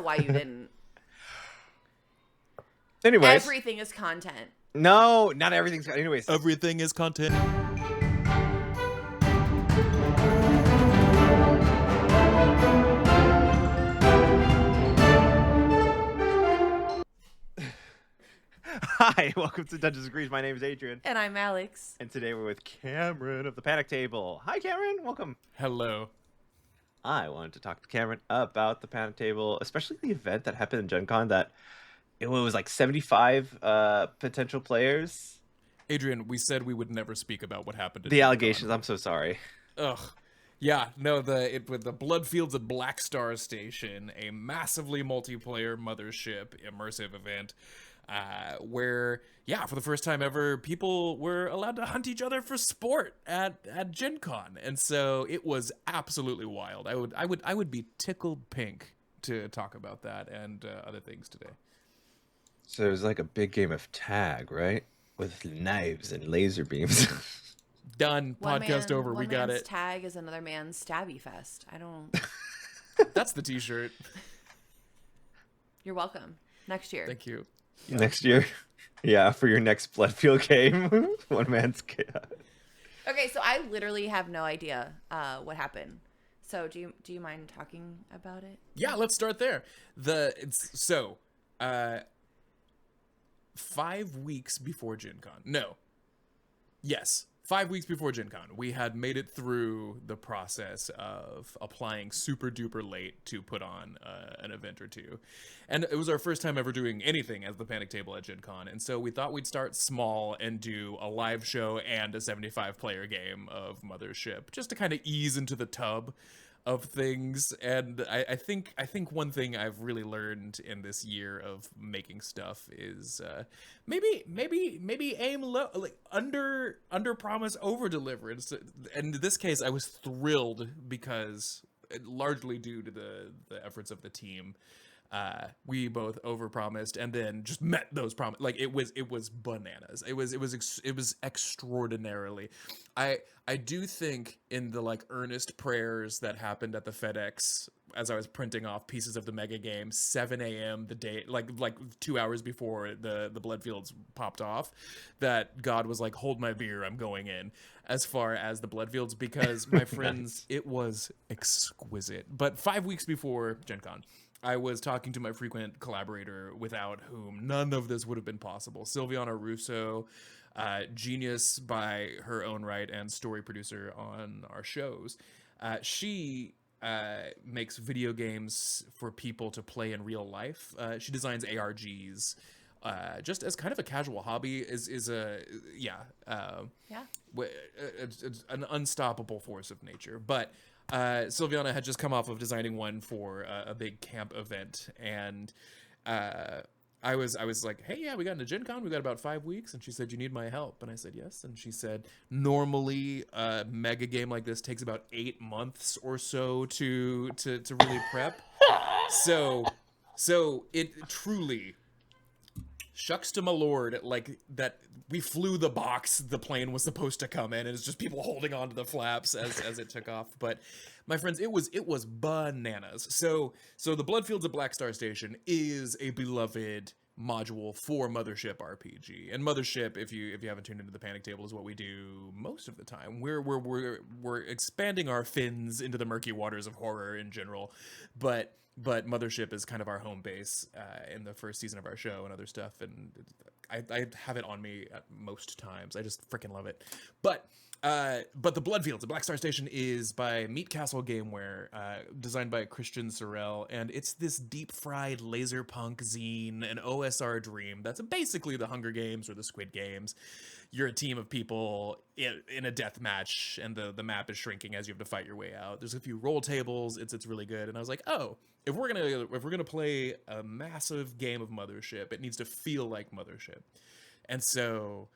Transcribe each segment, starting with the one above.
why you didn't. Anyways. Everything is content. No, not everything's... Anyways. Everything is content. Hi, welcome to Dungeons & Degrees. My name is Adrian. And I'm Alex. And today we're with Cameron of the Panic Table. Hi, Cameron. Welcome. Hello. I wanted to talk to Cameron about the Panic Table, especially the event that happened in Gen Con that it was like 75 potential players. Adrian, we said we would never speak about what happened. The allegations. I'm so sorry. Ugh. Yeah, no, with the Bloodfields at Black Star Station, a massively multiplayer Mothership immersive event, where, yeah, for the first time ever, people were allowed to hunt each other for sport at Gen Con, and so it was absolutely wild. I would be tickled pink to talk about that and other things today. So it was like a big game of tag, right? With knives and laser beams. Done. Podcast over. We got it. Tag is another man's stabby fest. I don't. That's the T-shirt. You're welcome. Next year. Thank you. Yeah. Next year, yeah, for your next Bloodfield game. One man's. Okay, so I literally have no idea what happened. So do you mind talking about it? Yeah, let's start there. 5 weeks before Gen Con. No. Yes. 5 weeks before Gen Con, we had made it through the process of applying super duper late to put on an event or two. And it was our first time ever doing anything as the Panic Table at Gen Con. And so we thought we'd start small and do a live show and a 75 player game of Mothership just to kind of ease into the tub of things. And I think one thing I've really learned in this year of making stuff is maybe aim low, like under promise, over deliver. And in this case, I was thrilled because, largely due to the efforts of the team, we both overpromised and then just met those promises. Like it was bananas. It was extraordinarily. I do think in the like earnest prayers that happened at the FedEx as I was printing off pieces of the mega game, 7 a.m. the day, like 2 hours before the Bloodfields popped off, that God was like, hold my beer, I'm going in, as far as the Bloodfields, because my friends, it was exquisite. But 5 weeks before Gen Con, I was talking to my frequent collaborator without whom none of this would have been possible, Silviana Russo, genius by her own right and story producer on our shows. She makes video games for people to play in real life. She designs ARGs. Just as kind of a casual hobby, is an unstoppable force of nature. But Silviana had just come off of designing one for a big camp event, and I was like, hey, yeah, we got into Gen Con, we got about 5 weeks, and she said, you need my help? And I said, yes. And she said, normally a mega game like this takes about 8 months or so to really prep. So it truly, shucks to my lord, like that we flew the box the plane was supposed to come in, and it's just people holding on to the flaps as it took off. But my friends, it was bananas. So the Bloodfields at Black Star Station is a beloved module for Mothership RPG. And Mothership, if you haven't tuned into the Panic Table, is what we do most of the time. We're expanding our fins into the murky waters of horror in general, but Mothership is kind of our home base in the first season of our show and other stuff, and I have it on me at most times. I just freaking love it. But the Bloodfields, the Black Star Station, is by Meat Castle Gameware, designed by Christian Sorrell, and it's this deep-fried laser punk zine, an OSR dream that's basically the Hunger Games or the Squid Games. You're a team of people in a death match, and the map is shrinking as you have to fight your way out. There's a few roll tables. It's really good. And I was like, oh, if we're gonna play a massive game of Mothership, it needs to feel like Mothership. And so,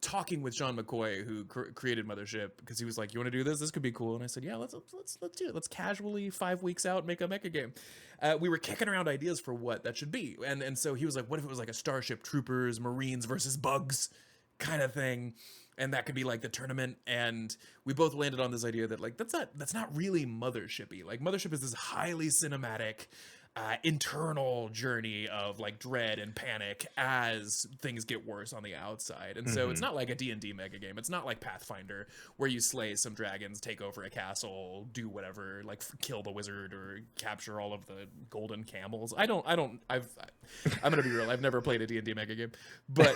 talking with Sean McCoy, who created Mothership, because he was like, you want to do this? This could be cool. And I said, yeah, let's do it. Let's casually 5 weeks out make a mecha game. We were kicking around ideas for what that should be. And so he was like, what if it was like a Starship Troopers, Marines versus Bugs kind of thing? and that could be like the tournament. And we both landed on this idea that like that's not really Mothership-y. Like Mothership is this highly cinematic internal journey of like dread and panic as things get worse on the outside. And so it's not like a D&D mega game. It's not like Pathfinder where you slay some dragons, take over a castle, do whatever, like kill the wizard or capture all of the golden camels. I'm going to be real. I've never played a D&D mega game, but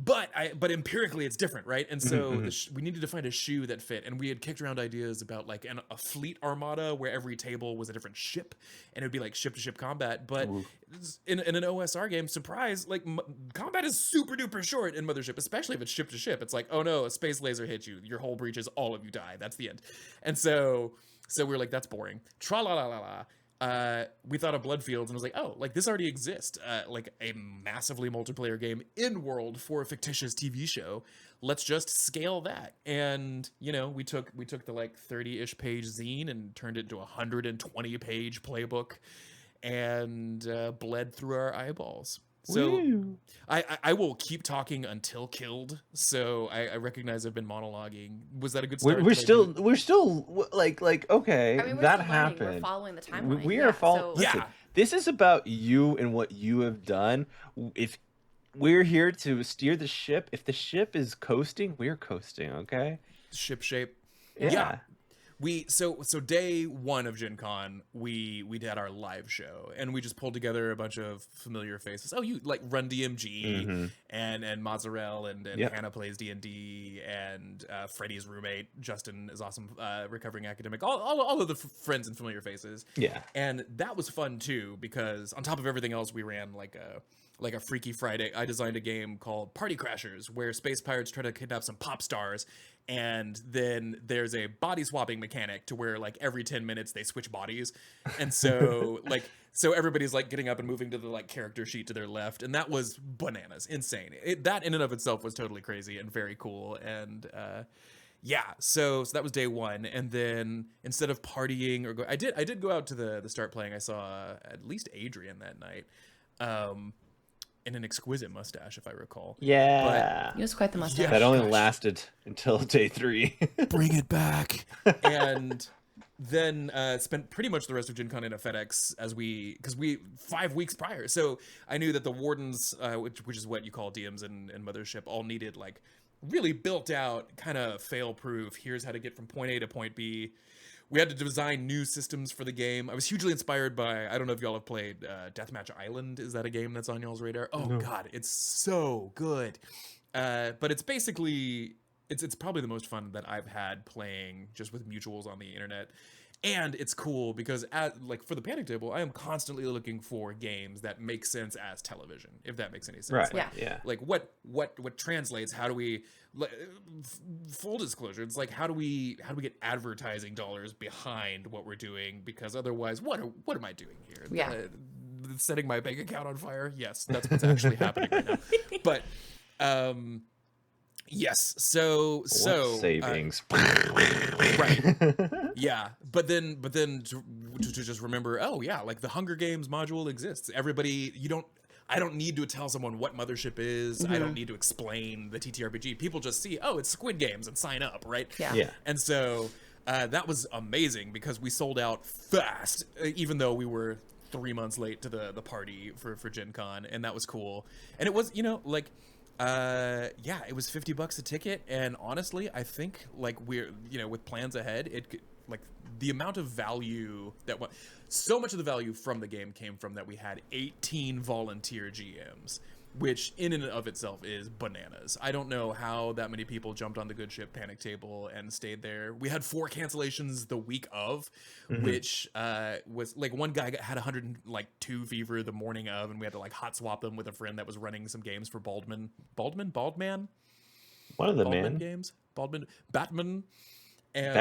but empirically it's different, right? And so we needed to find a shoe that fit, and we had kicked around ideas about like a fleet armada where every table was a different ship, and it would be like ship to ship combat. But in an OSR game, surprise, like combat is super duper short in Mothership, especially if it's ship to ship. It's like, oh no, a space laser hit you, your hull breaches, all of you die. That's the end. And so we were like, that's boring. Tra la la la la. We thought of Bloodfields and was like, oh, like this already exists, like a massively multiplayer game in world for a fictitious TV show. Let's just scale that. And you know, we took the like 30-ish page zine and turned it into a 120-page playbook, and bled through our eyeballs. So I will keep talking until killed. So I recognize I've been monologuing. Was that a good start? We're still like okay, I mean, we're that still learning. happened. We're following the timeline. We are following. So, Listen, this is about you and what you have done. If we're here to steer the ship, if the ship is coasting, we're coasting. Okay. Ship shape. Yeah. So day one of Gen Con, we did our live show, and we just pulled together a bunch of familiar faces. Oh, you like Run DMG and Mozzarella and Hannah plays D&D, and Freddie's roommate Justin is awesome, recovering academic. All of the friends and familiar faces. Yeah, and that was fun too, because on top of everything else, we ran like a Freaky Friday. I designed a game called Party Crashers, where space pirates try to kidnap some pop stars, and then there's a body swapping mechanic to where like every 10 minutes they switch bodies. And so so everybody's like getting up and moving to the like character sheet to their left, and that was bananas, insane. That in and of itself was totally crazy and very cool. And so that was day one. And then instead of partying or I did go out to the start playing. I saw at least Adrian that night. And an exquisite mustache, if I recall. Yeah. It was quite the mustache. That only lasted until day 3. Bring it back. And then spent pretty much the rest of Gen Con in a FedEx because we 5 weeks prior. So I knew that the wardens, which is what you call DMs and Mothership, all needed like really built out, kind of fail proof. Here's how to get from point A to point B. We had to design new systems for the game. I was hugely inspired by, I don't know if y'all have played Deathmatch Island. Is that a game that's on y'all's radar? Oh, no. God, it's so good. But it's basically, it's probably the most fun that I've had playing just with mutuals on the internet. And it's cool because like for the Panic Table, I am constantly looking for games that make sense as television, if that makes any sense. Right. Like, like what translates? How do we full disclosure? It's like how do we get advertising dollars behind what we're doing? Because otherwise, what am I doing here? Yeah. Setting my bank account on fire? Yes, that's what's actually happening right now. But yes, so savings. Right. Yeah, but then to just remember, oh yeah, like the Hunger Games module exists. Everybody, I don't need to tell someone what Mothership is. I don't need to explain the TTRPG. People just see, oh, it's Squid Games and sign up, right? Yeah. And so that was amazing because we sold out fast, even though we were 3 months late to the party for Gen Con, and that was cool. And it was, like, it was $50 a ticket, and honestly, I think like we're, with plans ahead, it could, like the amount of value so much of the value from the game came from that we had 18 volunteer GMs, which in and of itself is bananas. I don't know how that many people jumped on the Good Ship Panic Table and stayed there. We had 4 cancellations the week of, which was like one guy had 102 fever the morning of, and we had to like hot swap them with a friend that was running some games for Baldman. One of the Baldman games. Batman. And,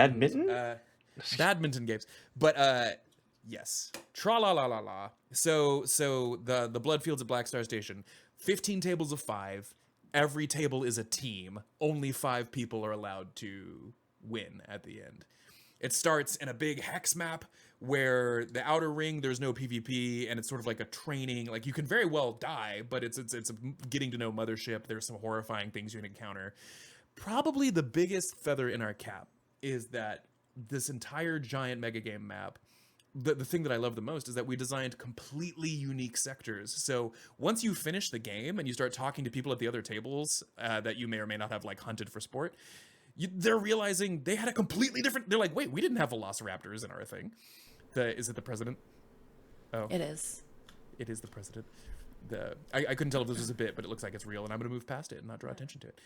badminton games. But yes. Tra la la la la. So the Bloodfields at Black Star Station, 15 tables of 5. Every table is a team. Only 5 people are allowed to win at the end. It starts in a big hex map where the outer ring there's no PvP and it's sort of like a training. Like you can very well die, but it's a getting to know Mothership. There's some horrifying things you can encounter. Probably the biggest feather in our cap is that this entire giant mega game map, the thing that I love the most is that we designed completely unique sectors. So once you finish the game and you start talking to people at the other tables that you may or may not have like hunted for sport, they're realizing they had a completely different. They're like, wait, we didn't have velociraptors in our thing. Is it the president? Oh, It is. it is the president. I couldn't tell if this was a bit, but it looks like it's real, and I'm gonna move past it and not draw attention to it.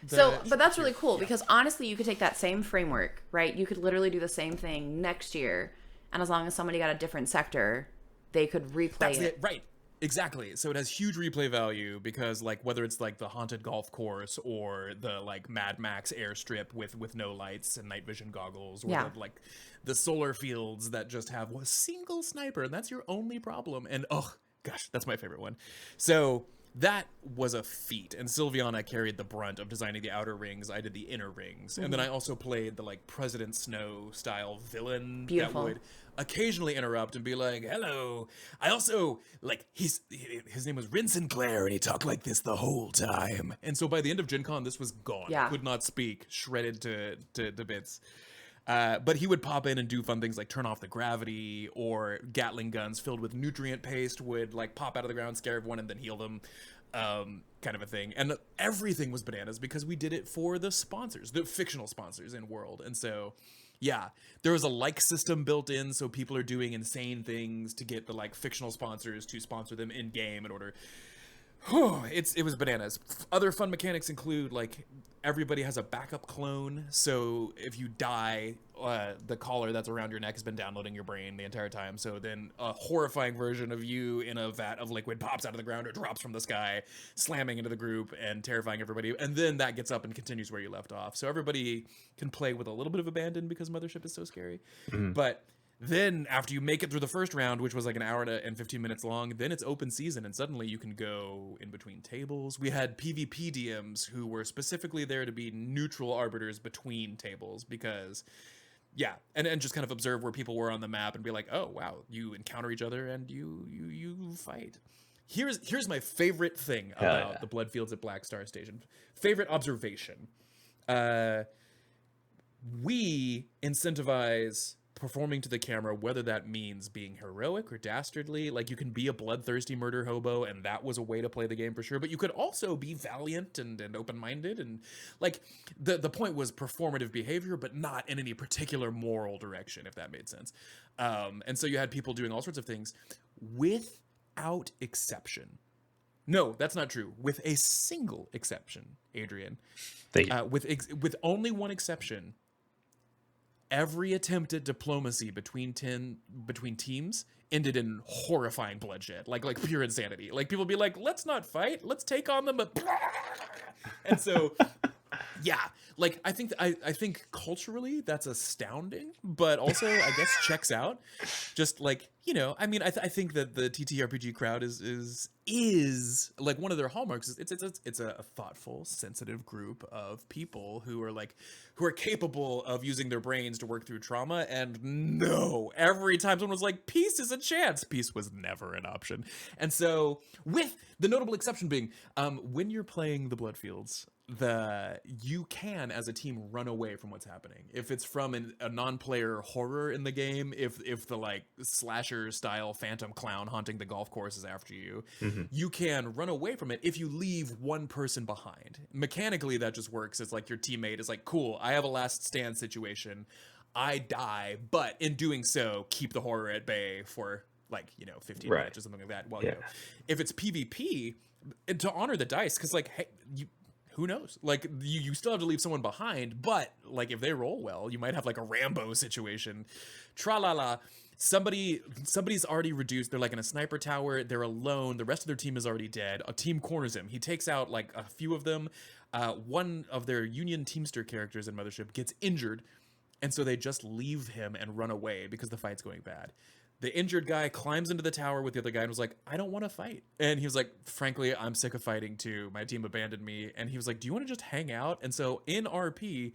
But that's really cool because honestly, you could take that same framework, right? You could literally do the same thing next year, and as long as somebody got a different sector, they could replay it. Right. Exactly. So it has huge replay value because like whether it's like the haunted golf course or the like Mad Max airstrip with no lights and night vision goggles, or like the solar fields that just have a single sniper and that's your only problem. And oh gosh, that's my favorite one. So that was a feat, and Sylviana carried the brunt of designing the outer rings. I did the inner rings, and then I also played the like President Snow style villain that would occasionally interrupt and be like, "Hello." I also like his name was Rin Sinclair, and he talked like this the whole time. And so by the end of Gen Con, this was gone. Yeah. Could not speak, shredded to bits. But he would pop in and do fun things like turn off the gravity, or Gatling guns filled with nutrient paste would like pop out of the ground, scare everyone, and then heal them, kind of a thing. And everything was bananas because we did it for the sponsors, the fictional sponsors in World. And so, yeah, there was a like system built in, so people are doing insane things to get the like fictional sponsors to sponsor them in game in order. It was bananas. Other fun mechanics include like everybody has a backup clone, so if you die, the collar that's around your neck has been downloading your brain the entire time. So then a horrifying version of you in a vat of liquid pops out of the ground or drops from the sky, slamming into the group and terrifying everybody. And then that gets up and continues where you left off. So everybody can play with a little bit of abandon because Mothership is so scary. But then after you make it through the first round, which was like an hour and 15 minutes long, then it's open season, and suddenly you can go in between tables. We had PvP DMs who were specifically there to be neutral arbiters between tables because, yeah, and just kind of observe where people were on the map and be like, oh wow, you encounter each other and you fight. Here's my favorite thing about the Bloodfields at Black Star Station. Favorite observation. We incentivize performing to the camera, whether that means being heroic or dastardly. Like you can be a bloodthirsty murder hobo, and that was a way to play the game for sure, but you could also be valiant and open-minded, and like the point was performative behavior, but not in any particular moral direction, if that made sense. And so you had people doing all sorts of things without exception. No, that's not true. With a single exception, Adrian. Thank you. With only one exception, every attempt at diplomacy between teams ended in horrifying bloodshed, like pure insanity. Like people be like, "Let's not fight. Let's take on them." And so, yeah, like I think culturally that's astounding, but also I guess checks out. Just like, you know, I mean, I think that the TTRPG crowd is like one of their hallmarks is it's a thoughtful, sensitive group of people who are capable of using their brains to work through trauma. And no, every time someone was like, peace is a chance, peace was never an option. And so, with the notable exception being, when you're playing the Bloodfields, you can as a team run away from what's happening. If it's from a non-player horror in the game, if the like slasher style phantom clown haunting the golf course is after you, you can run away from it if you leave one person behind. Mechanically that just works. It's like your teammate is like, cool, I have a last stand situation, I die, but in doing so keep the horror at bay for like, 15 minutes or something like that. Well, if it's PvP, to honor the dice, because like, hey, who knows? Like you still have to leave someone behind, but like if they roll well, you might have like a Rambo situation. Tra-la-la. Somebody's already reduced. They're like in a sniper tower. They're alone. The rest of their team is already dead. A team corners him. He takes out like a few of them. One of their Union Teamster characters in Mothership gets injured, and so they just leave him and run away because the fight's going bad. The injured guy climbs into the tower with the other guy and was like, I don't want to fight. And he was like, frankly, I'm sick of fighting too. My team abandoned me. And he was like, do you want to just hang out? And so in RP,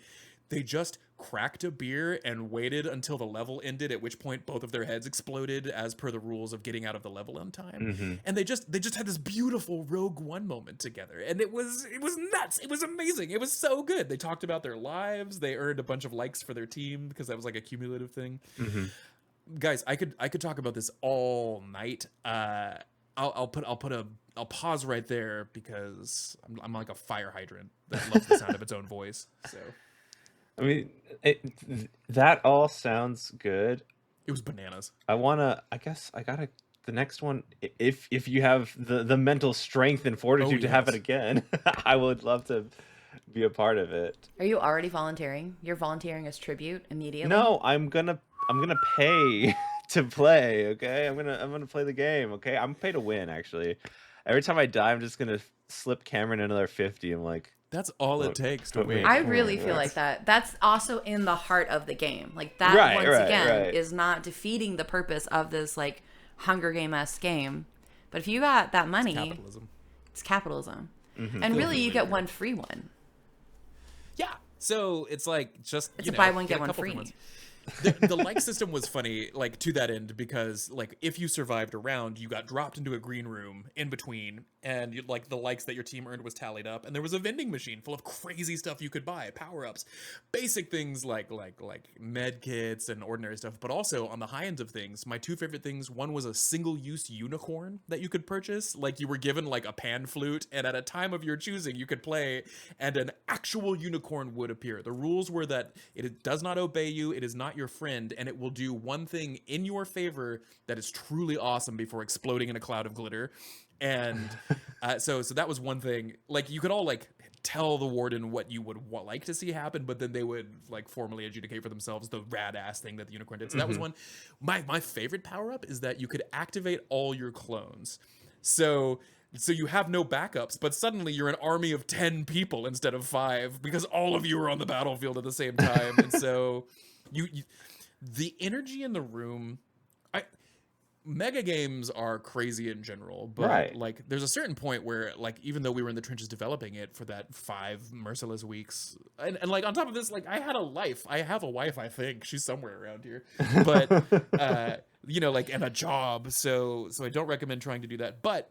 they just cracked a beer and waited until the level ended, at which point both of their heads exploded as per the rules of getting out of the level on time. And they just had this beautiful Rogue One moment together, and it was nuts. It was amazing. It was so good. They talked about their lives. They earned a bunch of likes for their team because that was like a cumulative thing. Guys, I could talk about this all night. I'll pause right there because I'm like a fire hydrant that loves the sound of its own voice. So I mean, that all sounds good. it was bananas. I guess I gotta, the next one, if you have the mental strength and fortitude to have it again, I would love to be a part of it. Are you already volunteering? You're volunteering as tribute immediately? No, I'm gonna pay to play, okay? I'm gonna play the game, okay? I'm pay to win, actually. Every time I die, I'm just gonna slip Cameron another 50. I'm like, That's all it takes to win. I really feel like that. That's also in the heart of the game. Like that Right. is not defeating the purpose of this like Hunger Game-esque game. But if you got that money, it's capitalism. And really you get one free one. Yeah. So it's like just it's a buy one get one free. The like system was funny, like to that end, because like if you survived a round, you got dropped into a green room in between, and you, like the likes that your team earned was tallied up, and there was a vending machine full of crazy stuff you could buy, power-ups, basic things like med kits and ordinary stuff, but also on the high end of things, my two favorite things, one was a single-use unicorn that you could purchase, like you were given like a pan flute, and at a time of your choosing you could play, and an actual unicorn would appear. The rules were that it does not obey you, it is not your friend, and it will do one thing in your favor that is truly awesome before exploding in a cloud of glitter. And so that was one thing. Like you could all like tell the warden what you would like to see happen, but then they would like formally adjudicate for themselves the rad ass thing that the unicorn did. So that was one. My favorite power up is that you could activate all your clones. So you have no backups, but suddenly you're an army of 10 people instead of 5 because all of you are on the battlefield at the same time. And so you the energy in the room, mega games are crazy in general, but like there's a certain point where like even though we were in the trenches developing it for that 5 merciless weeks, and like on top of this, like I had a life, I have a wife, I think she's somewhere around here, but you know, like, and a job, so I don't recommend trying to do that. But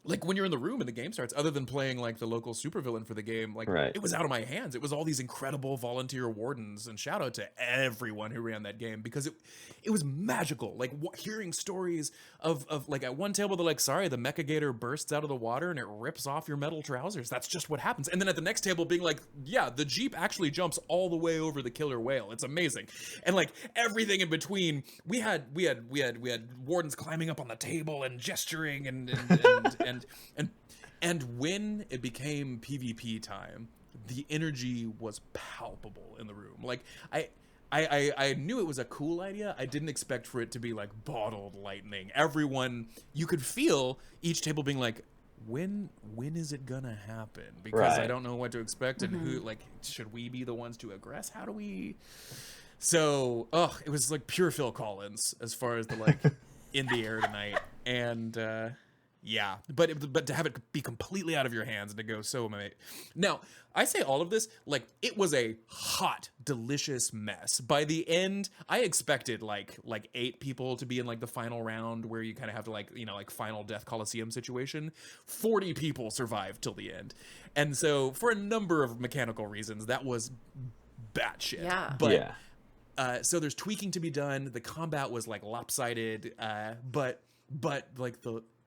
like when you're in the room and the game starts, other than playing like the local supervillain for the game, like it was out of my hands. It was all these incredible volunteer wardens, and shout out to everyone who ran that game because it was magical. Like hearing stories of like at one table they're like, sorry, the mecha gator bursts out of the water and it rips off your metal trousers. That's just what happens. And then at the next table being like, yeah, the Jeep actually jumps all the way over the killer whale. It's amazing. And like everything in between, we had wardens climbing up on the table and gesturing and when it became PvP time, the energy was palpable in the room. Like I knew it was a cool idea. I didn't expect for it to be like bottled lightning. Everyone, you could feel each table being like, when is it gonna happen? Because I don't know what to expect, and who, like, should we be the ones to aggress? How do we? So, it was like pure Phil Collins as far as the like in the air tonight, and yeah, but to have it be completely out of your hands and to go so amazing. Now, I say all of this like it was a hot, delicious mess. By the end, I expected like 8 people to be in like the final round where you kind of have to like, you know, like final Death Coliseum situation. 40 people survived till the end. And so for a number of mechanical reasons, that was batshit. Yeah. But so there's tweaking to be done. The combat was like lopsided, but like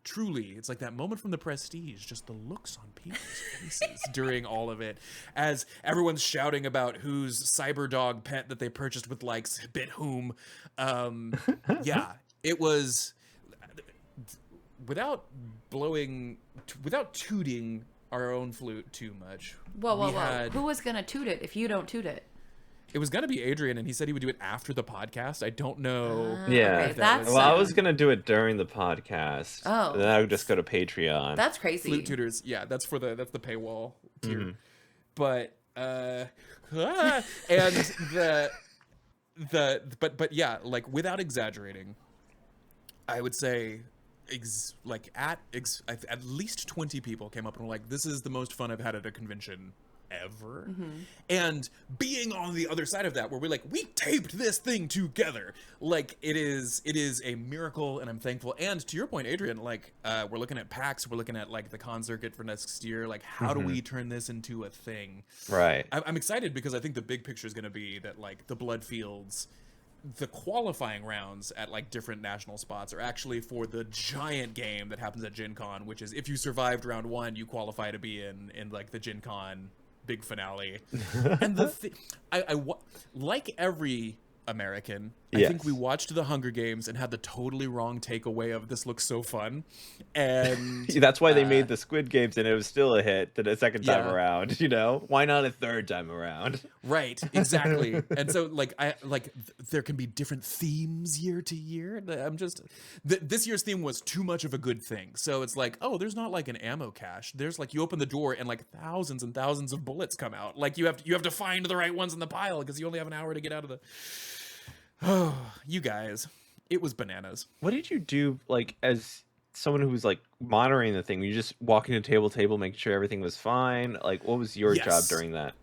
truly, it's like that moment from The Prestige, just the looks on people's faces during all of it, as everyone's shouting about whose cyber dog pet that they purchased with likes bit whom. Yeah, it was, without tooting our own flute too much. Whoa. Who was going to toot it if you don't toot it? It was going to be Adrian, and he said he would do it after the podcast. I don't know. Yeah. Okay, well, I was going to do it during the podcast. Oh. Then I would just go to Patreon. That's crazy. Flute tutors. Yeah, that's the paywall tier. But and but yeah, like without exaggerating, I would say at least 20 people came up and were like, "This is the most fun I've had at a convention ever. And being on the other side of that, where we're like, we taped this thing together, like it is a miracle, and I'm thankful. And to your point, Adrian, like we're looking at PAX, we're looking at like the con circuit for next year, like how do we turn this into a thing? Right. I'm excited because I think the big picture is going to be that like the blood fields, the qualifying rounds at like different national spots are actually for the giant game that happens at Gen Con, which is if you survived round 1, you qualify to be in like the Gen Con big finale. And like every American, I think we watched the Hunger Games and had the totally wrong takeaway of this looks so fun. And that's why they made the Squid Games, and it was still a hit the second time around, you know? Why not a third time around? Right, exactly. And so like there can be different themes year to year. I'm just this year's theme was too much of a good thing. So it's like, oh, there's not like an ammo cache. There's like you open the door and like thousands and thousands of bullets come out. Like you have to find the right ones in the pile because you only have an hour to get out of the Oh, you guys, it was bananas. What did you do, like, as someone who was, like, monitoring the thing? Were you just walking to table, making sure everything was fine? Like, what was your job during that?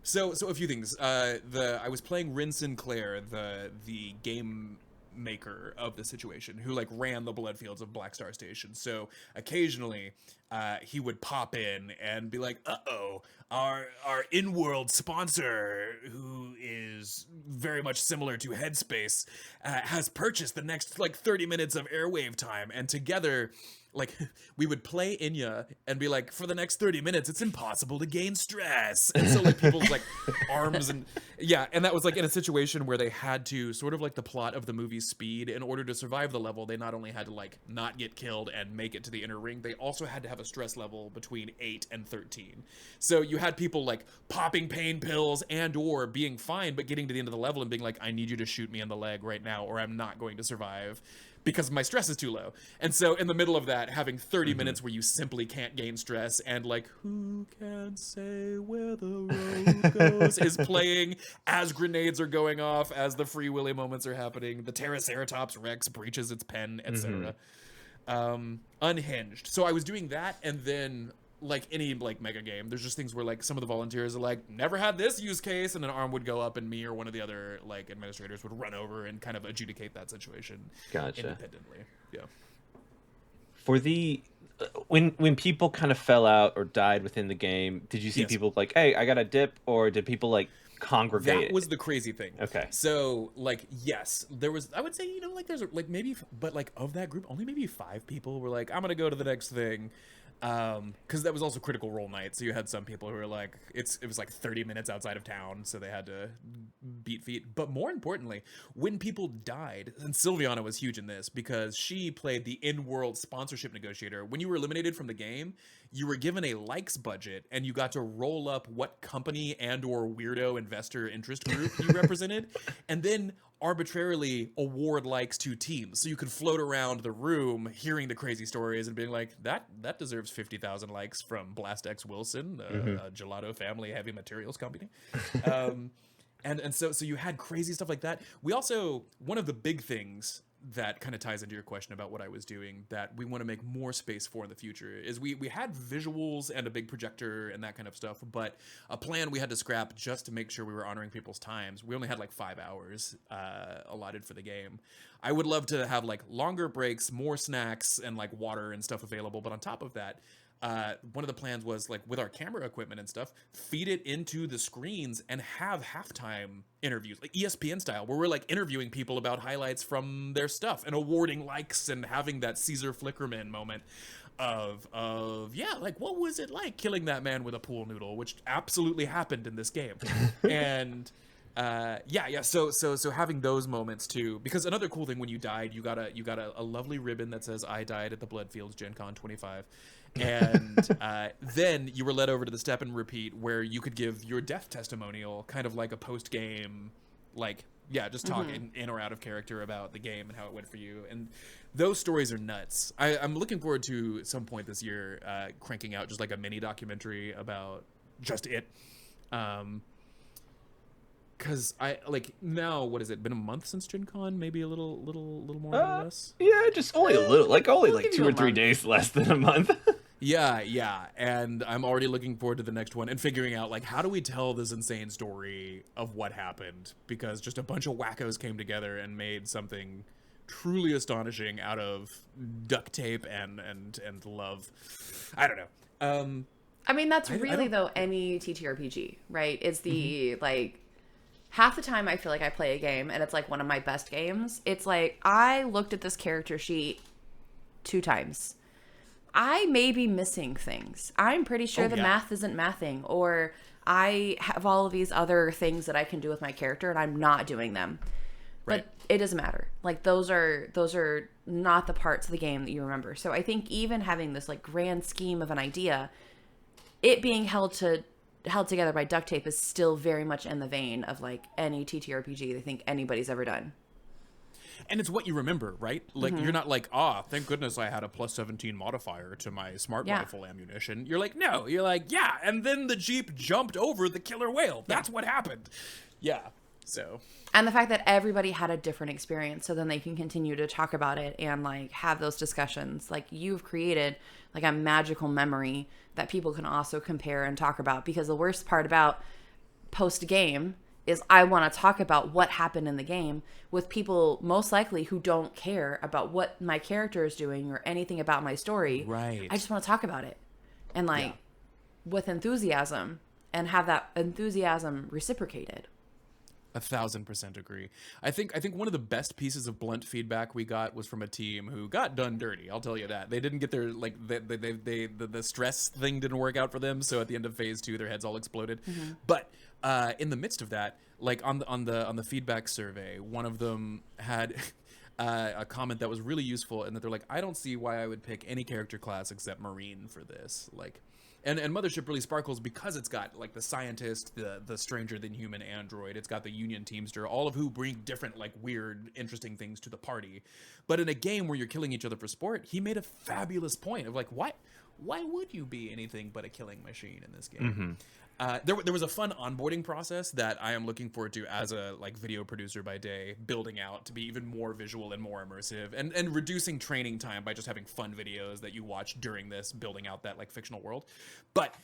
So a few things. I was playing Rin Sinclair, the game maker of the situation, who like ran the blood fields of Black Star Station. So occasionally he would pop in and be like, uh-oh, our in-world sponsor, who is very much similar to Headspace, has purchased the next like 30 minutes of airwave time. And together, like, we would play Inya and be like, for the next 30 minutes, it's impossible to gain stress. And so like people's like arms and and that was like in a situation where they had to sort of like the plot of the movie Speed. In order to survive the level, they not only had to like not get killed and make it to the inner ring, they also had to have a stress level between 8 and 13. So you had people like popping pain pills and or being fine, but getting to the end of the level and being like, I need you to shoot me in the leg right now or I'm not going to survive, because my stress is too low. And so in the middle of that, having 30 minutes where you simply can't gain stress and like, who can say where the road goes is playing as grenades are going off, as the Free Willy moments are happening, the Triceratops Rex breaches its pen, etc. Unhinged. So I was doing that, and then like any like mega game, there's just things where like some of the volunteers are like, never had this use case, and an arm would go up and me or one of the other like administrators would run over and kind of adjudicate that situation independently. For the when people kind of fell out or died within the game, did you see people like, hey, I got a dip, or did people like congregate? That was the crazy thing. Okay. So like, yes, there was, I would say, you know, like there's like maybe, but like of that group, only maybe 5 people were like, I'm gonna go to the next thing. Because that was also Critical Role night, so you had some people who were like, it was like 30 minutes outside of town, so they had to beat feet. But more importantly, when people died, and Sylviana was huge in this because she played the in-world sponsorship negotiator. When you were eliminated from the game, you were given a likes budget, and you got to roll up what company and or weirdo investor interest group you represented, and then arbitrarily award likes to teams. So you could float around the room hearing the crazy stories and being like, that deserves 50,000 likes from Blast X Wilson, a Gelato Family Heavy Materials company. And so you had crazy stuff like that. We also, one of the big things that kind of ties into your question about what I was doing that we want to make more space for in the future is we had visuals and a big projector and that kind of stuff, but a plan we had to scrap just to make sure we were honoring people's times. We only had like 5 hours allotted for the game. I would love to have like longer breaks, more snacks, and like water and stuff available, but on top of that, one of the plans was like with our camera equipment and stuff, feed it into the screens and have halftime interviews, like ESPN style, where we're like interviewing people about highlights from their stuff and awarding likes and having that Caesar Flickerman moment of like, what was it like killing that man with a pool noodle, which absolutely happened in this game. And so having those moments too, because another cool thing when you died, you got a lovely ribbon that says I died at the Bloodfields Gen Con 25. And then you were led over to the step and repeat where you could give your death testimonial, kind of like a post-game, like, just talk in or out of character about the game and how it went for you. And those stories are nuts. I'm looking forward to some point this year cranking out just like a mini documentary about just it. Because I like now, what has it been, a month since Gen Con? Maybe a little more or less. Yeah, just only a little, like 2 or 3 days less than a month. Yeah, and I'm already looking forward to the next one and figuring out like how do we tell this insane story of what happened, because just a bunch of wackos came together and made something truly astonishing out of duct tape and love. I don't know. I mean, that's I really, don't. though, any TTRPG, right? It's the, like, half the time I feel like I play a game and it's, like, one of my best games. It's like, I looked at this character sheet 2 times. I may be missing things. I'm pretty sure the math isn't mathing, or I have all of these other things that I can do with my character and I'm not doing them. Right. But it doesn't matter. Like, those are not the parts of the game that you remember. So I think even having this, like, grand scheme of an idea, it being held together by duct tape is still very much in the vein of like any TTRPG I think anybody's ever done. And it's what you remember, right? Like you're not like, thank goodness I had a +17 modifier to my smart rifle ammunition. You're like, no, you're like, yeah, and then the Jeep jumped over the killer whale. That's what happened. Yeah. So, and the fact that everybody had a different experience, so then they can continue to talk about it and like have those discussions. Like, you've created like a magical memory that people can also compare and talk about, because the worst part about post game is I want to talk about what happened in the game with people most likely who don't care about what my character is doing or anything about my story. right. I just want to talk about it and like with enthusiasm, and have that enthusiasm reciprocated. 1,000% agree. I think one of the best pieces of blunt feedback we got was from a team who got done dirty. I'll tell you that. They didn't get their like the stress thing didn't work out for them. So at the end of phase 2, their heads all exploded. But in the midst of that, like on the feedback survey, one of them had a comment that was really useful, and that they're like, I don't see why I would pick any character class except Marine for this. Like. And Mothership really sparkles because it's got like the scientist, the stranger than human android. It's got the Union Teamster, all of who bring different like weird, interesting things to the party. But in a game where you're killing each other for sport, he made a fabulous point of like, why would you be anything but a killing machine in this game? There was a fun onboarding process that I am looking forward to as a like video producer by day, building out to be even more visual and more immersive, and reducing training time by just having fun videos that you watch during this, building out that like fictional world. But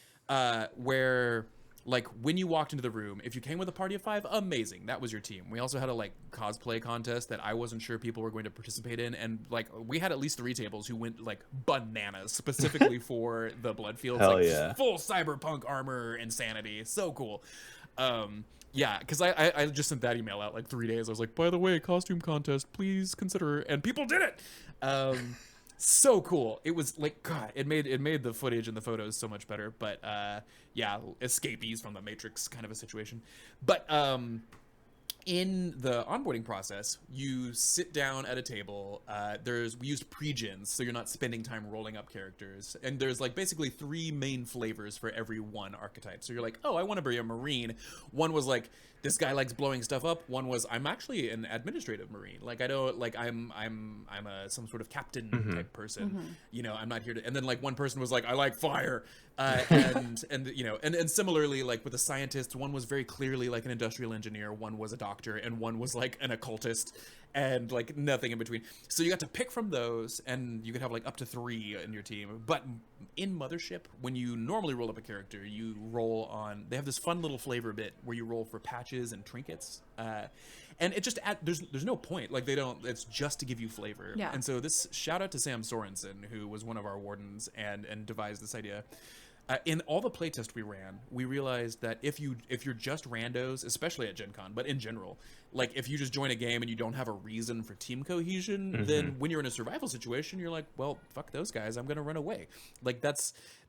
where like when you walked into the room, if you came with a party of 5, amazing, that was your team. We also had a like cosplay contest that I wasn't sure people were going to participate in, and like we had at least 3 tables who went like bananas specifically for the Bloodfields. Hell like yeah. full cyberpunk armor insanity, so cool. Yeah, because I just sent that email out like 3 days. I was like, by the way, costume contest, please consider, and people did it. So cool. It was like, God, it made the footage and the photos so much better. But yeah, escapees from the Matrix kind of a situation. But in the onboarding process, you sit down at a table. We used pre-gens, so you're not spending time rolling up characters. And there's like basically 3 main flavors for every one archetype. So you're like, oh, I want to be a Marine. One was like, this guy likes blowing stuff up. One was, I'm actually an administrative Marine. Like I don't like I'm some sort of captain type person. You know, I'm not here to. And then like one person was like, I like fire. And you know, and similarly, like with the scientists, one was very clearly like an industrial engineer, one was a doctor, and one was like an occultist, and like nothing in between. So you got to pick from those, and you could have like up to 3 in your team. But in Mothership, when you normally roll up a character, you roll on. They have this fun little flavor bit where you roll for patches and trinkets. And it just there's no point, like they don't, it's just to give you flavor. Yeah. And so this shout out to Sam Sorensen, who was one of our wardens and devised this idea. In all the playtest we ran, we realized that if you're just randos, especially at Gen Con, but in general, like if you just join a game and you don't have a reason for team cohesion, then when you're in a survival situation, you're like, well, fuck those guys, I'm gonna run away. Like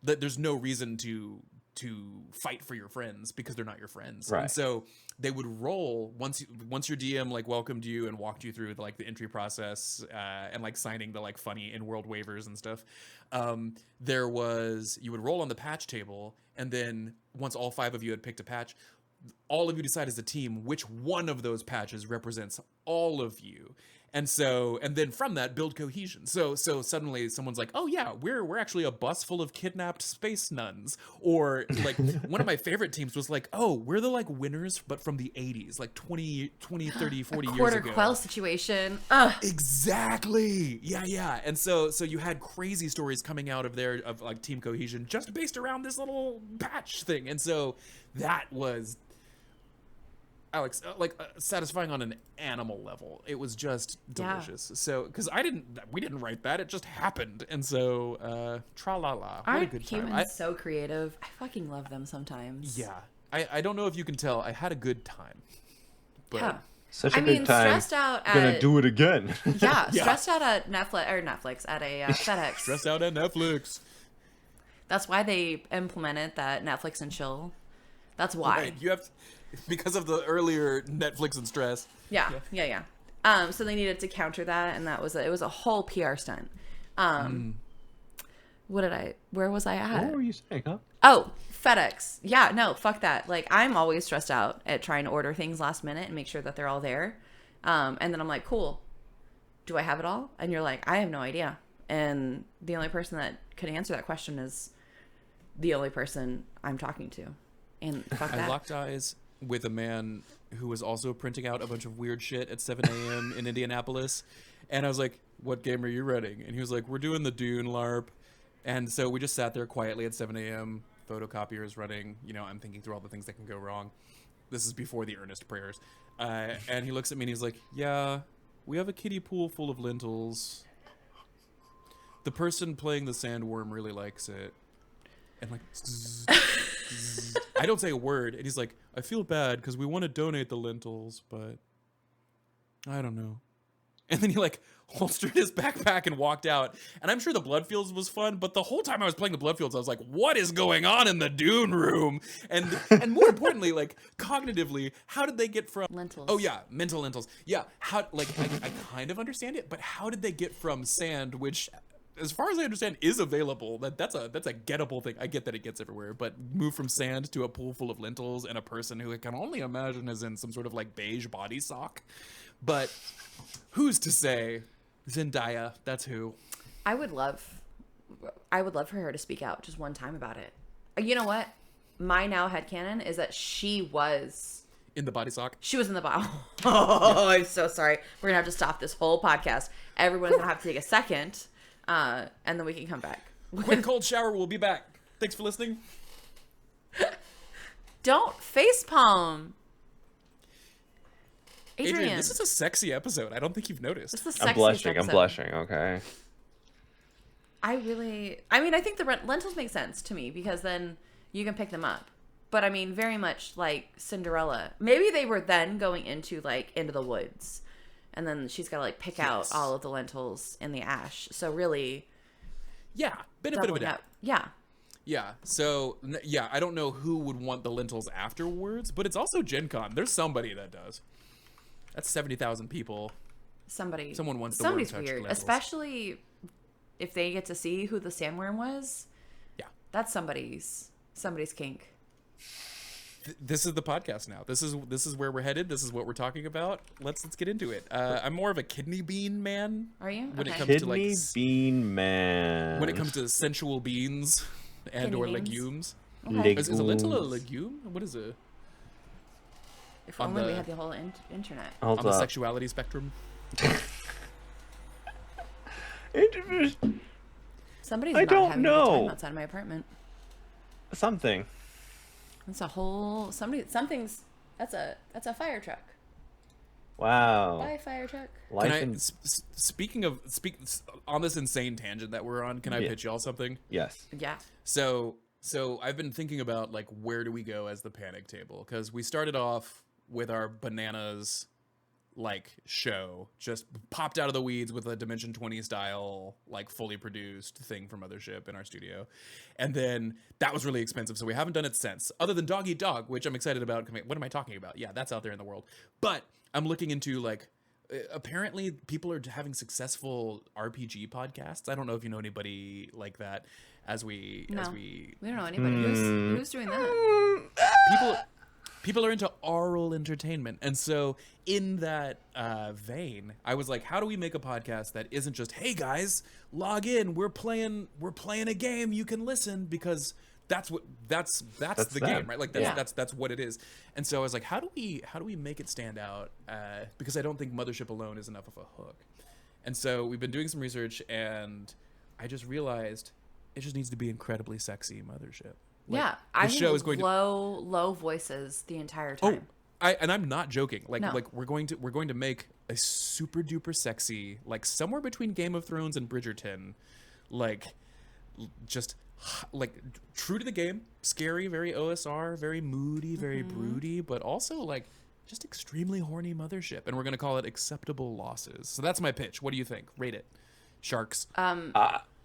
there's no reason to fight for your friends because they're not your friends. Right. And so they would roll once your DM like welcomed you and walked you through like the entry process and like signing the like funny in-world waivers and stuff. You would roll on the patch table, and then once all 5 of you had picked a patch, all of you decide as a team which one of those patches represents all of you. And then from that build cohesion. So suddenly someone's like, oh yeah, we're actually a bus full of kidnapped space nuns. Or like one of my favorite teams was like, oh, we're the like winners, but from the 80s, like 20, 30, 40 years Quarter ago. quell situation. Ugh. Exactly. Yeah. And so you had crazy stories coming out of there of like team cohesion just based around this little patch thing. And so that was Alex, satisfying on an animal level. It was just delicious. So, because we didn't write that, it just happened, and so, tra la la. What a good time! Humans so creative. I fucking love them sometimes. Yeah, I don't know if you can tell. I had a good time. But Yeah. Such a good time. Stressed out at Gonna do it again. yeah, stressed out at Netflix at a FedEx. Stressed out at Netflix. That's why they implemented that Netflix and chill. That's why. Right, you have because of the earlier Netflix and stress. Yeah. So they needed to counter that, and it was a whole PR stunt. Where was I at? What were you saying, huh? Oh, FedEx. Yeah, no, fuck that. Like, I'm always stressed out at trying to order things last minute and make sure that they're all there. And then I'm like, cool. Do I have it all? And you're like, I have no idea. And the only person that could answer that question is the only person I'm talking to. And fuck that. I locked eyes with a man who was also printing out a bunch of weird shit at 7 a.m. in Indianapolis. And I was like, what game are you running? And he was like, we're doing the Dune LARP. And so we just sat there quietly at 7 a.m., photocopiers running. You know, I'm thinking through all the things that can go wrong. This is before the earnest prayers. And he looks at me and he's like, yeah, we have a kiddie pool full of lentils. The person playing the sandworm really likes it. And like, zzz, zzz. I don't say a word. And he's like, I feel bad because we want to donate the lentils, but I don't know. And then he like holstered his backpack and walked out. And I'm sure the Bloodfields was fun, but the whole time I was playing the Bloodfields, I was like, what is going on in the Dune room? And more importantly, like cognitively, how did they get from Lentils. Oh yeah, mental lentils. Yeah, how like I kind of understand it, but how did they get from sand, which as far as I understand is available, that's a gettable thing. I get that it gets everywhere, but move from sand to a pool full of lentils and a person who I can only imagine is in some sort of like beige body sock. But who's to say? Zendaya, that's who. I would love for her to speak out just one time about it. You know what? My now headcanon is that she was In the body sock. She was in the bottom. Oh, I'm so sorry. We're going to have to stop this whole podcast. Everyone's going to have to take a second, and then we can come back. Quick cold shower. We'll be back. Thanks for listening. Don't facepalm. Adrian, this is a sexy episode. I don't think you've noticed. This is the I'm blushing. I'm blushing. Okay. I think the lentils make sense to me because then you can pick them up. But I mean, very much like Cinderella. Maybe they were then going into the woods, and then she's got to like pick out all of the lentils in the ash. So really, yeah, benefit of a doubt. Yeah. Yeah. So yeah, I don't know who would want the lentils afterwards, but it's also Gen Con. There's somebody that does. That's 70,000 people. Someone wants the somebody's touch weird, lentils. especially if they get to see who the sandworm was. Yeah, that's somebody's kink. This is the podcast now. This is where we're headed. This is what we're talking about. Let's get into it. I'm more of a kidney bean man. Are you? When it comes Kidney to bean man. When it comes to sensual beans and or beans. legumes. Okay. Is a lentil a legume? What is it? If only we had the whole internet. Hold on the up. sexuality spectrum. Somebody's I not don't having a good time know. outside of my apartment. Something. That's a whole something's that's a fire truck. Wow. Bye, fire truck. Speaking on this insane tangent that we're on, can I pitch y'all something? Yes. Yeah. So I've been thinking about like where do we go as the panic table, because we started off with our bananas like show, just popped out of the weeds with a Dimension 20 style like fully produced thing from Mothership in our studio, and then that was really expensive, so we haven't done it since, other than Dog Eat Dog, which I'm excited about. What am I talking about? Yeah, that's out there in the world, but I'm looking into like apparently people are having successful RPG podcasts. I don't know if you know anybody like that. We don't know anybody who's doing that. People are into oral entertainment. And so in that vein, I was like, how do we make a podcast that isn't just, hey guys, log in, we're playing a game, you can listen, because that's the game, right? Like that's what it is. And so I was like, how do we make it stand out? Because I don't think Mothership alone is enough of a hook. And so we've been doing some research, and I just realized it just needs to be incredibly sexy Mothership. Like, yeah, I the show is going low voices the entire time. And I'm not joking. Like No. we're going to make a super duper sexy, like somewhere between Game of Thrones and Bridgerton, like just like true to the game, scary, very OSR, very moody, very broody, but also like just extremely horny Mothership. And we're gonna call it Acceptable Losses. So that's my pitch. What do you think? Rate it, Sharks.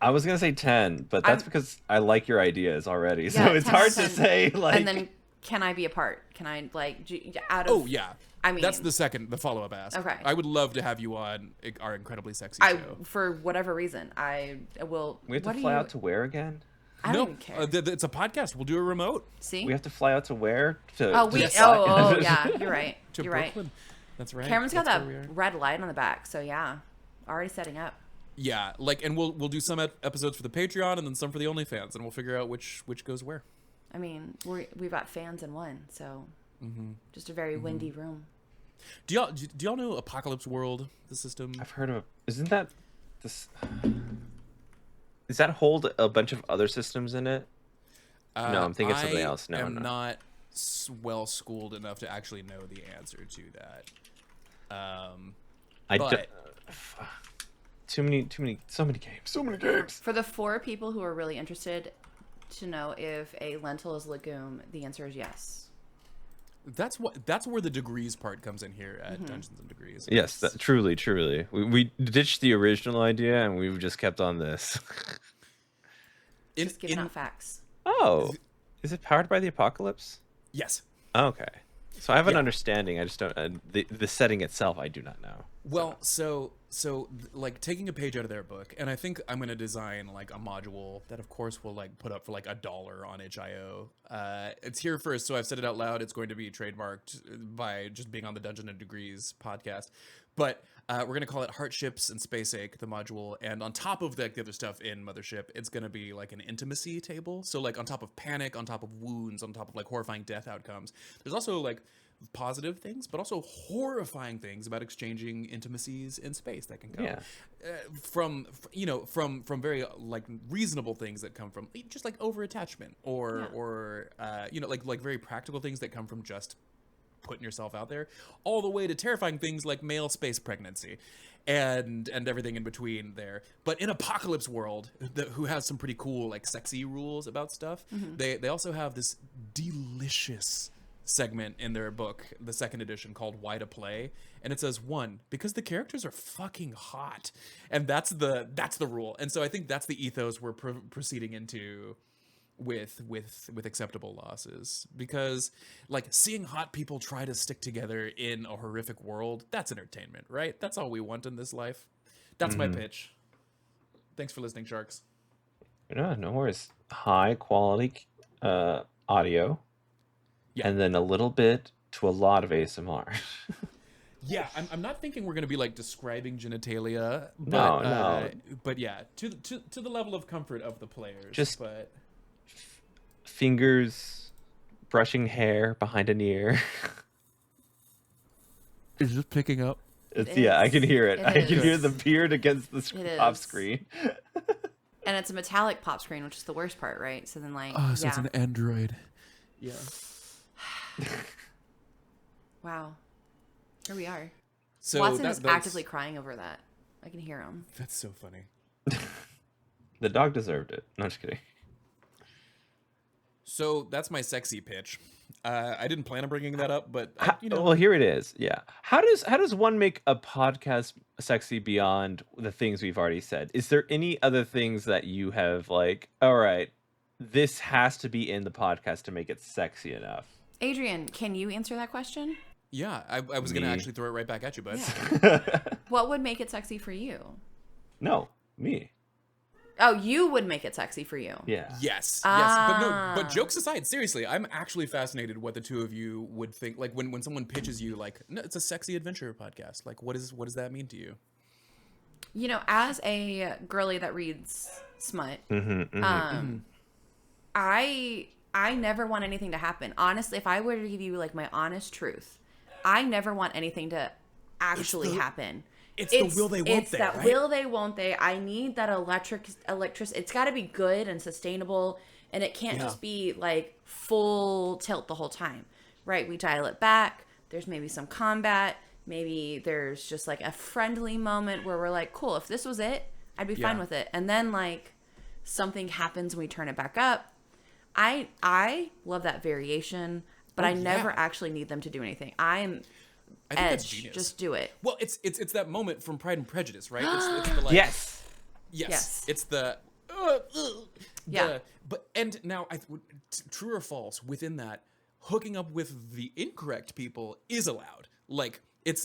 I was gonna say 10, but that's because I like your ideas already. So Yeah, it's 10 hard out of to 10. say. Like, And then, can I be a part? Can I like out of? Oh yeah. I mean, that's the follow-up ask. Okay. I would love to have you on our incredibly sexy I show. for whatever reason I will. we have what to do fly you- out to where again? I don't even care. It's a podcast. We'll do a remote See? We have to fly out to where? To, Oh, to we. decide? Oh, yeah. You're right. to You're Brooklyn. right. That's right. Cameron's got That's that where we are. red light on the back, so yeah, already setting up. Yeah, like, and we'll do some episodes for the Patreon and then some for the OnlyFans, and we'll figure out which goes where. I mean, we've got fans in one, so just a very windy room. Do y'all know Apocalypse World, the system? I've heard of. Isn't that this? Does that hold a bunch of other systems in it? No, I'm thinking of something else. No, I am no. not well schooled enough to actually know the answer to that. I but- don't. So many games. For the 4 people who are really interested to know if a lentil is legume, the answer is yes. That's where the degrees part comes in here at Dungeons and Degrees. Yes, It's- truly. We ditched the original idea and we've just kept on this. Just giving out facts. Oh, is it powered by the apocalypse? yes. Okay, so I have an Yeah. understanding. I just don't. The setting itself, I do not know. Well, so like taking a page out of their book, and I think I'm gonna design like a module that, of course, we'll like put up for like $1 on itch.io. It's here first, so I've said it out loud. It's going to be trademarked by just being on the Dungeon and Degrees podcast. But we're gonna call it Heartships and Spaceache, the module, and on top of the other stuff in Mothership, it's gonna be like an intimacy table. So like on top of panic, on top of wounds, on top of like horrifying death outcomes, there's also like positive things, but also horrifying things about exchanging intimacies in space that can come Yeah. from very like reasonable things that come from just like over attachment or like very practical things that come from just putting yourself out there, all the way to terrifying things like male space pregnancy and everything in between there. But in Apocalypse World, who has some pretty cool like sexy rules about stuff, they also have this delicious segment in their book, the second edition, called Why to Play, and it says 1, because the characters are fucking hot, and that's the rule. And so I think that's the ethos we're proceeding into with Acceptable Losses, because like seeing hot people try to stick together in a horrific world, that's entertainment, right? That's all we want in this life. That's my pitch. Thanks for listening, Sharks. No worries. High quality audio. Yeah. And then a little bit to a lot of ASMR. Yeah, I'm not thinking we're gonna be like describing genitalia, but No. but yeah, to the level of comfort of the players. Just- but Fingers brushing hair behind an ear. is this picking up? Yeah, I can hear it. It I can hear is. the beard against the It off is. screen. And it's a metallic pop screen, which is the worst part, right? So then, like, Oh, so yeah. it's an Android. Yeah. Wow. Here we are. So Watson is that's actively crying over that. I can hear him. That's so funny. The dog deserved it. No, just kidding. So that's my sexy pitch. I didn't plan on bringing that up, but Well, here it is. Yeah. How does one make a podcast sexy beyond the things we've already said? Is there any other things that you have like, all right, this has to be in the podcast to make it sexy enough? Adrian, can you answer that question? yeah, I was gonna Me. actually throw it right back at you, bud. What would make it sexy for you? No, me. Oh, you would make it sexy for you. Yeah. Yes, Ah. but jokes aside, seriously, I'm actually fascinated what the two of you would think. Like when someone pitches you, like, no, it's a sexy adventure podcast. Like, what does that mean to you? You know, as a girly that reads smut, I never want anything to happen. Honestly, if I were to give you like my honest truth, I never want anything to actually happen. It's the will they, won't it's they, that right? will they, won't they. I need that electric. It's got to be good and sustainable, and it can't just be like full tilt the whole time, right? We dial it back. There's maybe some combat. Maybe there's just like a friendly moment where we're like, cool. If this was it, I'd be fine with it. And then like something happens and we turn it back up. I love that variation, but I never actually need them to do anything. I think that's genius. Just do it. Well, it's that moment from Pride and Prejudice, right? It's the, like, yes. It's the but and now true or false within that, hooking up with the incorrect people is allowed. Like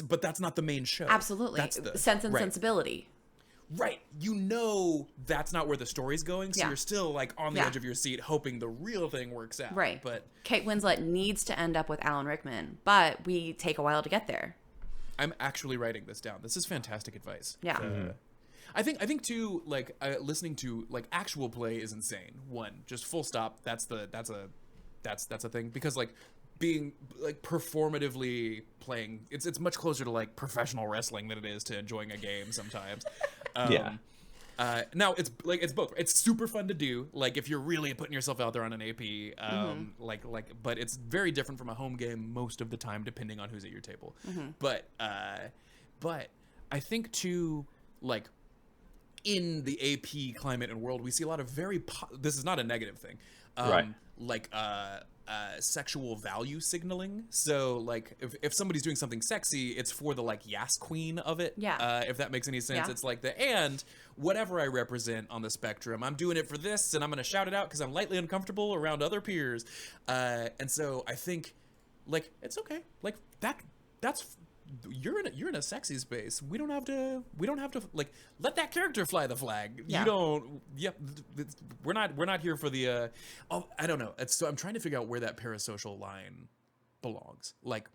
but that's not the main show. Absolutely. That's the Sense and Sensibility. Right. You know that's not where the story's going, so you're still like on the edge of your seat hoping the real thing works out. Right. But Kate Winslet needs to end up with Alan Rickman, but we take a while to get there. I'm actually writing this down. This is fantastic advice. Yeah. I think too, like listening to like actual play is insane. One, just full stop. That's a thing, because like being like performatively playing, it's much closer to like professional wrestling than it is to enjoying a game sometimes. Now it's both. It's super fun to do, like if you're really putting yourself out there on an AP, but it's very different from a home game most of the time, depending on who's at your table. But I think too, like in the AP climate and world, we see a lot of this is not a negative thing, like sexual value signaling. So like if somebody's doing something sexy, it's for the like yas queen of it. If that makes any sense. It's like and whatever I represent on the spectrum, I'm doing it for this, and I'm gonna shout it out because I'm lightly uncomfortable around other peers. And so I think like it's okay. Like that's you're in a sexy space. We don't have to like let that character fly the flag. You don't. We're not here for the I don't know. So I'm trying to figure out where that parasocial line belongs, like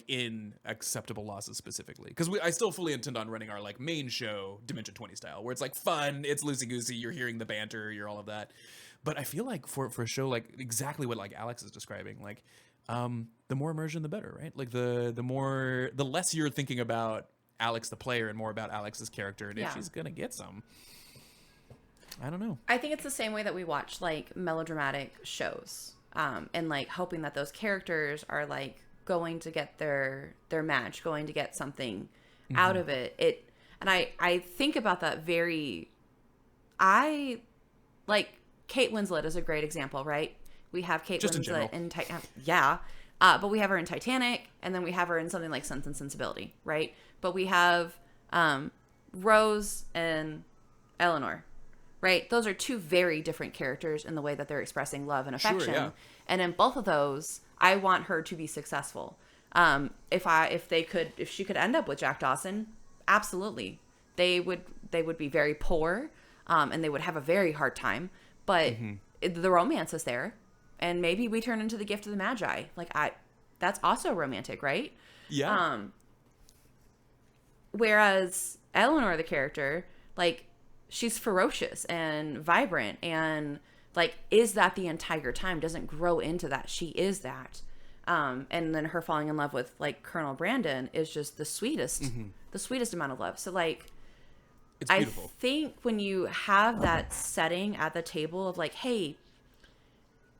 in acceptable losses specifically, because I still fully intend on running our like main show Dimension 20 style, where it's like fun, it's loosey goosey, you're hearing the banter, you're all of that. But I feel like for a show like exactly what like Alex is describing, like the more immersion, the better, right? Like the less you're thinking about Alex the player and more about Alex's character, and if she's gonna get some. I don't know. I think it's the same way that we watch like melodramatic shows, and like hoping that those characters are like going to get their match, going to get something out of it. And I think about that I like Kate Winslet is a great example, right? We have Kate Winslet in but we have her in Titanic, and then we have her in something like Sense and Sensibility, right? But we have Rose and Eleanor, right? Those are two very different characters in the way that they're expressing love and affection. Sure, yeah. And in both of those, I want her to be successful. If she could end up with Jack Dawson, absolutely. They would be very poor, and they would have a very hard time, but the romance is there. And maybe we turn into the gift of the Magi. Like that's also romantic, right? Yeah. Whereas Eleanor, the character, like she's ferocious and vibrant, and like is that the entire time, doesn't grow into that. She is that. And then her falling in love with like Colonel Brandon is just the sweetest amount of love. So like, it's beautiful. I think when you have that setting at the table of like, hey,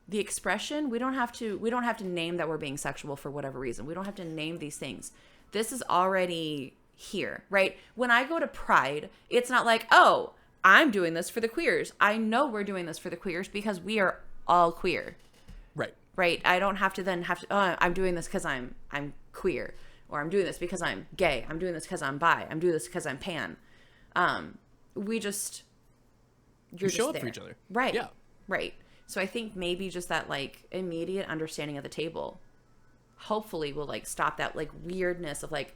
the expression, we don't have to name that we're being sexual for whatever reason. We don't have to name these things. This is already here, right? When I go to Pride, it's not like, oh, I'm doing this for the queers. I know we're doing this for the queers because we are all queer. Right? I don't have to I'm doing this because I'm queer, or I'm doing this because I'm gay. I'm doing this because I'm bi. I'm doing this because I'm pan. You show up for each other. Right. Yeah. Right. So I think maybe just that like immediate understanding of the table hopefully will like stop that like weirdness of like,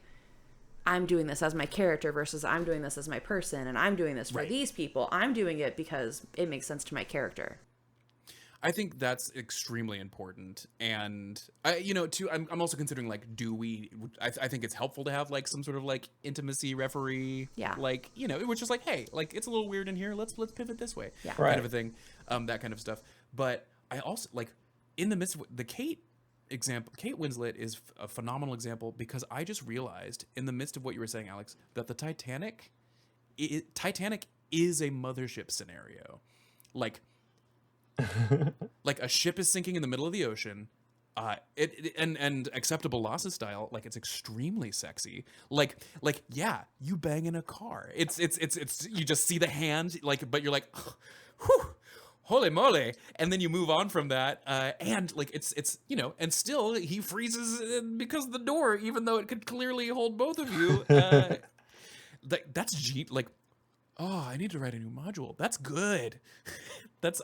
I'm doing this as my character versus I'm doing this as my person, and I'm doing this for these people. I'm doing it because it makes sense to my character. I think that's extremely important, and I'm also considering like, I think it's helpful to have like some sort of like intimacy referee, like which is like, hey, like it's a little weird in here, let's pivot this way, kind of a thing, that kind of stuff. But I also like in the midst of the Kate Winslet is a phenomenal example, because I just realized in the midst of what you were saying, Alex, that the Titanic is a mothership scenario, like a ship is sinking in the middle of the ocean, and acceptable losses style, like it's extremely sexy, like yeah, you bang in a car, it's you just see the hand, like, but you're like, whew, holy moly, and then you move on from that, and like it's and still he freezes because of the door, even though it could clearly hold both of you. That's like, oh, I need to write a new module. That's good.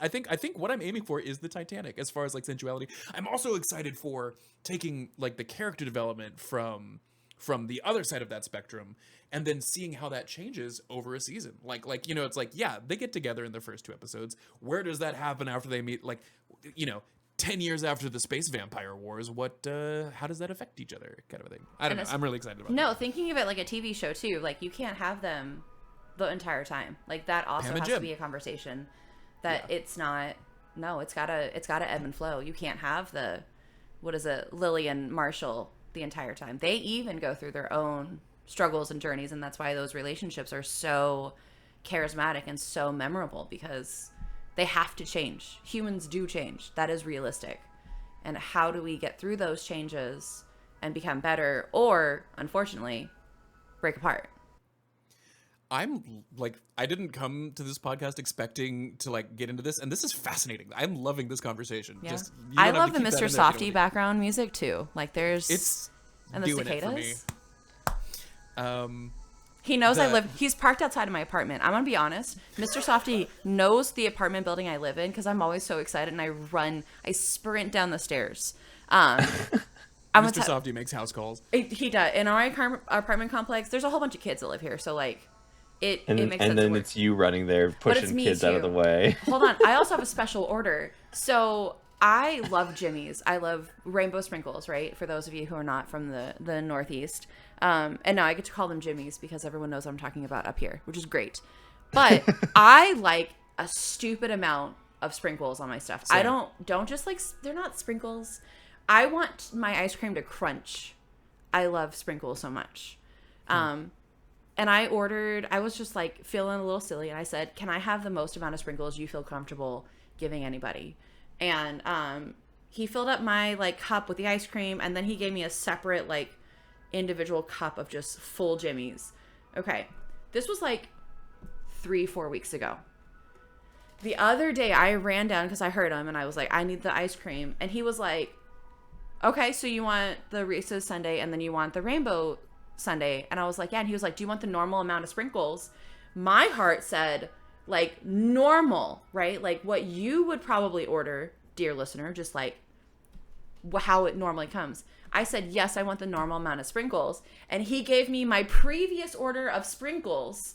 I think what I'm aiming for is the Titanic as far as like sensuality. I'm also excited for taking like the character development from the other side of that spectrum, and then seeing how that changes over a season. Like it's like, yeah, they get together in the first 2 episodes. Where does that happen after they meet? Like 10 years after the space vampire wars, how does that affect each other, kind of a thing. I don't know. I'm really excited about it. No, thinking of it like a TV show too, like you can't have them the entire time. Like that also has to be a conversation. That it's gotta ebb and flow. You can't have Lily and Marshall the entire time. They even go through their own struggles and journeys, and that's why those relationships are so charismatic and so memorable, because they have to change. Humans do change. That is realistic. And how do we get through those changes and become better, or unfortunately break apart? I'm like, I didn't come to this podcast expecting to like get into this, and this is fascinating. I'm loving this conversation. Yeah. I love the Mr. Softy background music too. Like it's and the doing cicadas. It for me. He knows I live. He's parked outside of my apartment. I'm gonna be honest. Mr. Softy knows the apartment building I live in, because I'm always so excited and I sprint down the stairs. Mr. Softy makes house calls. He does. In our apartment complex, there's a whole bunch of kids that live here, so like. It makes sense. And then it's you running there, pushing kids out of the way. Hold on. I also have a special order. So I love Jimmy's. I love rainbow sprinkles, right? For those of you who are not from the Northeast. And now I get to call them Jimmy's because everyone knows what I'm talking about up here, which is great. But I like a stupid amount of sprinkles on my stuff. Same. I don't just like, they're not sprinkles. I want my ice cream to crunch. I love sprinkles so much. And I was just like feeling a little silly, and I said, can I have the most amount of sprinkles you feel comfortable giving anybody? And he filled up my like cup with the ice cream, and then he gave me a separate like individual cup of just full Jimmy's. Okay. This was like 3-4 weeks ago. The other day I ran down because I heard him, and I was like, I need the ice cream. And he was like, okay, so you want the Reese's sundae and then you want the rainbow sundae? And I was like, yeah. And he was like, do you want the normal amount of sprinkles? My heart said like normal, right? Like what you would probably order, dear listener, just like how it normally comes. I said, yes, I want the normal amount of sprinkles. And he gave me my previous order of sprinkles.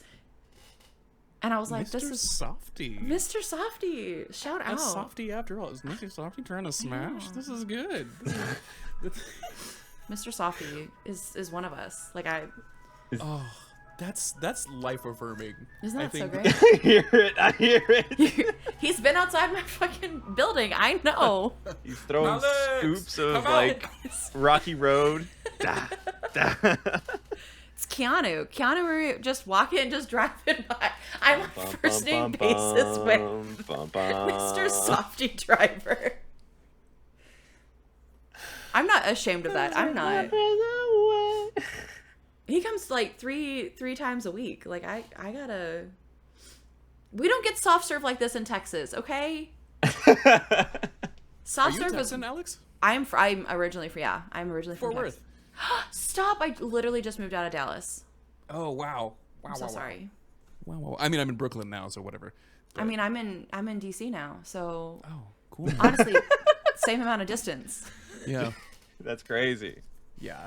And I was like, this is Softy. Mr. Softy. Shout out. That's Softy after all. Is Mr. Softy trying to smash? This is good. Mr. Softy is one of us. Like that's life affirming. Isn't that so great? I hear it. He's been outside my fucking building. I know. He's throwing scoops of like Rocky Road. It's Keanu. We're just walking, just driving by. I'm on first name basis with Mr. Softy Driver. I'm not ashamed of that. I'm not. He comes like three times a week. Like I gotta. We don't get soft serve like this in Texas, okay? Soft serve is. Alex? I'm originally from. Yeah, I'm originally from Fort Texas. Worth. Stop! I literally just moved out of Dallas. Oh wow! I'm so sorry. Wow. I mean, I'm in Brooklyn now, so whatever. But... I mean, I'm in DC now, so. Oh, cool. Honestly, same amount of distance. Yeah. That's crazy. Yeah.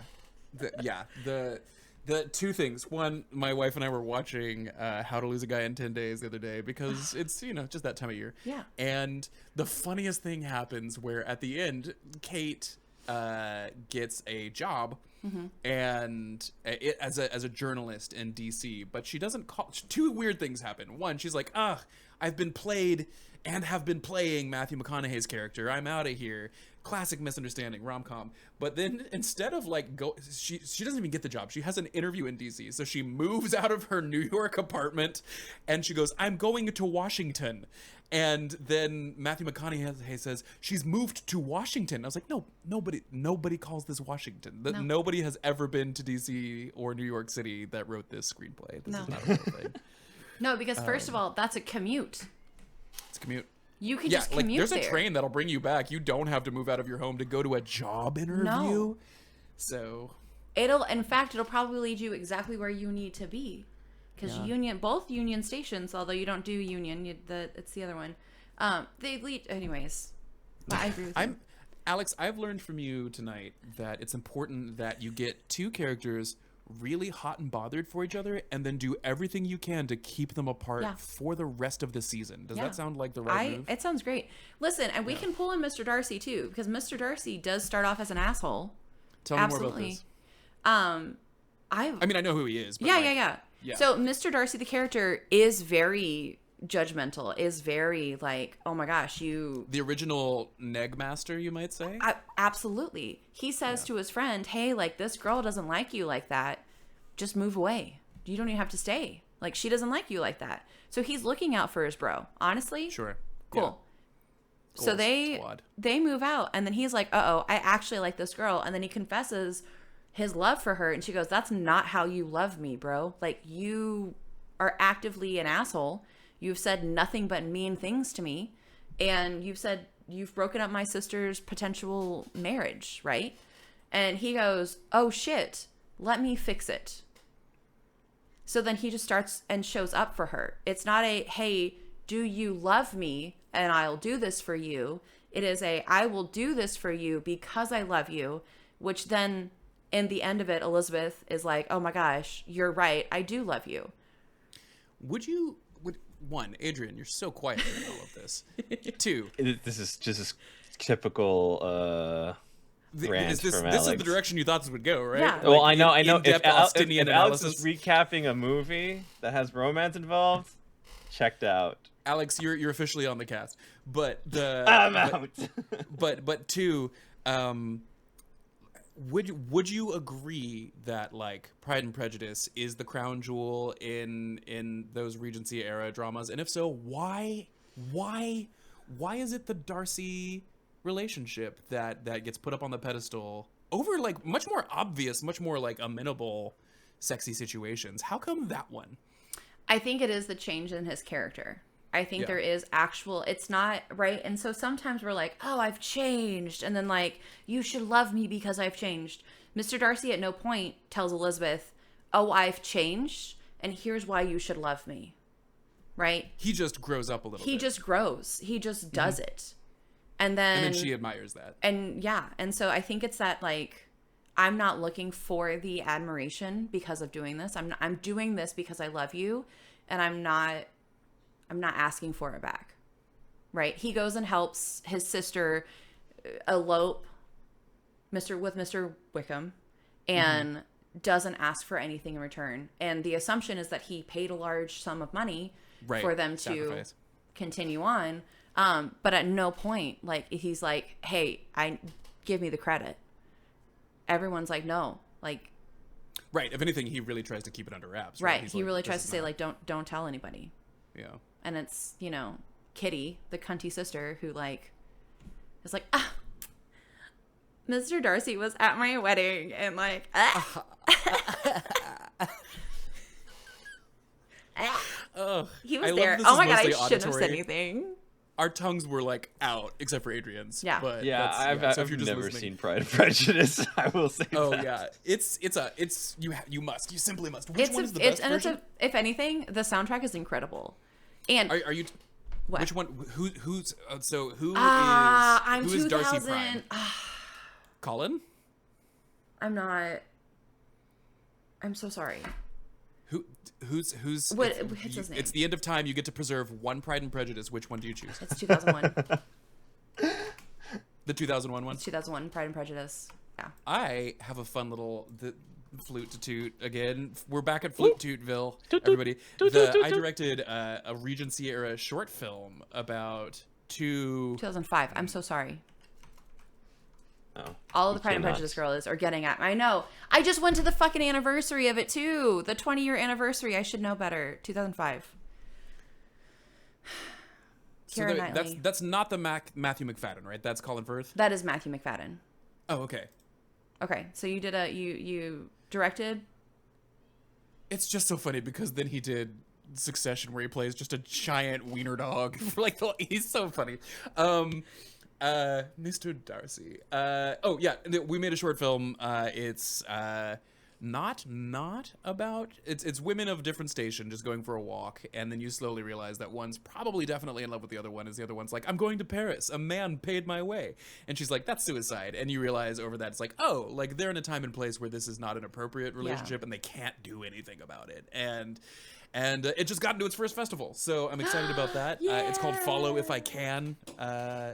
The two things. One, my wife and I were watching How to Lose a Guy in 10 Days the other day because it's, just that time of year. Yeah. And the funniest thing happens where at the end, Kate gets a job and as a journalist in DC, but she doesn't call. Two weird things happen. One, she's like, I've been played and have been playing Matthew McConaughey's character. I'm out of here. Classic misunderstanding, rom-com. But then instead of she doesn't even get the job. She has an interview in DC. So she moves out of her New York apartment and she goes, I'm going to Washington. And then Matthew McConaughey says, she's moved to Washington. I was like, no, nobody calls this Washington. No. Nobody has ever been to DC or New York City that wrote this screenplay. This is not a real thing. No, because first of all, that's a commute. It's a commute. You can just commute there's there. a train that'll bring you back. You don't have to move out of your home to go to a job interview. No. So In fact, it'll probably lead you exactly where you need to be. Because both Union stations, although you don't do Union, it's the other one. They lead, anyways. But I agree with you. Alex, I've learned from you tonight that it's important that you get two characters really hot and bothered for each other and then do everything you can to keep them apart for the rest of the season. Does that sound like the right move? It sounds great. Listen, and we can pull in Mr. Darcy too, because Mr. Darcy does start off as an asshole. Tell me more about this. I mean, I know who he is. But yeah. So Mr. Darcy, the character, is very judgmental, is very like, oh my gosh, the original neg master, you might say. Absolutely. He says to his friend, hey, like, this girl doesn't like you like that, just move away, you don't even have to stay, like, she doesn't like you like that. So he's looking out for his bro, honestly. Sure. Cool. So they move out, and then he's like, I actually like this girl. And then he confesses his love for her, and she goes, that's not how you love me, bro. Like, you are actively an asshole. You've said nothing but mean things to me. And you've broken up my sister's potential marriage, right? And he goes, oh shit, let me fix it. So then he just starts and shows up for her. It's not a, hey, do you love me and I'll do this for you. It is I will do this for you because I love you, which then in the end of it, Elizabeth is like, oh my gosh, you're right, I do love you. One, Adrian, you're so quiet in all of this. Two, this is just a typical rant this from is Alex. the direction you thought this would go, right? Yeah. Like, Well, I know. in-depth If Austinian Alex analysis. is recapping a movie that has romance involved, checked out. Alex, you're officially on the cast. But I'm out. But two, would you agree that like Pride and Prejudice is the crown jewel in those Regency era dramas? And if so, why is it the Darcy relationship that gets put up on the pedestal over like much more obvious, much more like amenable sexy situations? How come that one? I think it is the change in his character. I think there is it's not right. And so sometimes we're like, oh, I've changed. And then like, you should love me because I've changed. Mr. Darcy at no point tells Elizabeth, oh, I've changed. And here's why you should love me. Right? He just grows up a little bit. He just grows. He just does it. And then she admires that. And yeah. And so I think it's that like, I'm not looking for the admiration because of doing this. I'm doing this because I love you. And I'm not asking for it back, right? He goes and helps his sister elope with Mr. Wickham and doesn't ask for anything in return. And the assumption is that he paid a large sum of money for them to continue on. But at no point, like, he's like, hey, give me the credit. Everyone's like, no, like. Right. If anything, he really tries to keep it under wraps. Right. He really tries to say, like, don't tell anybody. Yeah. And it's, Kitty, the cunty sister, who, like, is like, Mr. Darcy was at my wedding, and, like, he was there. Oh, my God, I shouldn't have said anything. Our tongues were, like, out, except for Adrian's. Yeah. But I've never seen Pride and Prejudice. I will say that. Oh, yeah. You simply must. Which one is the best version? If anything, the soundtrack is incredible. And are you? What? Which one? Who is Darcy Prime? Colin? I'm not. I'm so sorry. Who's What's his name? It's the end of time. You get to preserve one Pride and Prejudice. Which one do you choose? It's 2001. The 2001 one? It's 2001, Pride and Prejudice. Yeah. I have a fun little flute to toot again. We're back at Flute Tootville, everybody. I directed a Regency era short film about 2005. I'm so sorry. Oh, All of the Pride and Prejudice girls are getting at me. I know. I just went to the fucking anniversary of it too. The 20-year anniversary. I should know better. 2005. Keira Knightley. That's not the Matthew McFadden, right? That's Colin Firth? That is Matthew McFadden. Oh, okay. Okay, so you did you directed? It's just so funny because then he did Succession where he plays just a giant wiener dog. He's so funny. Mr. Darcy. Oh yeah, we made a short film. It's not about it's women of different station just going for a walk, and then you slowly realize that one's probably definitely in love with the other one, as the other one's like, I'm going to Paris, a man paid my way, and she's like, that's suicide. And you realize over that it's like, oh, like they're in a time and place where this is not an appropriate relationship, and they can't do anything about it. And it just got into its first festival, so I'm excited about that. It's called Follow If I Can, yeah,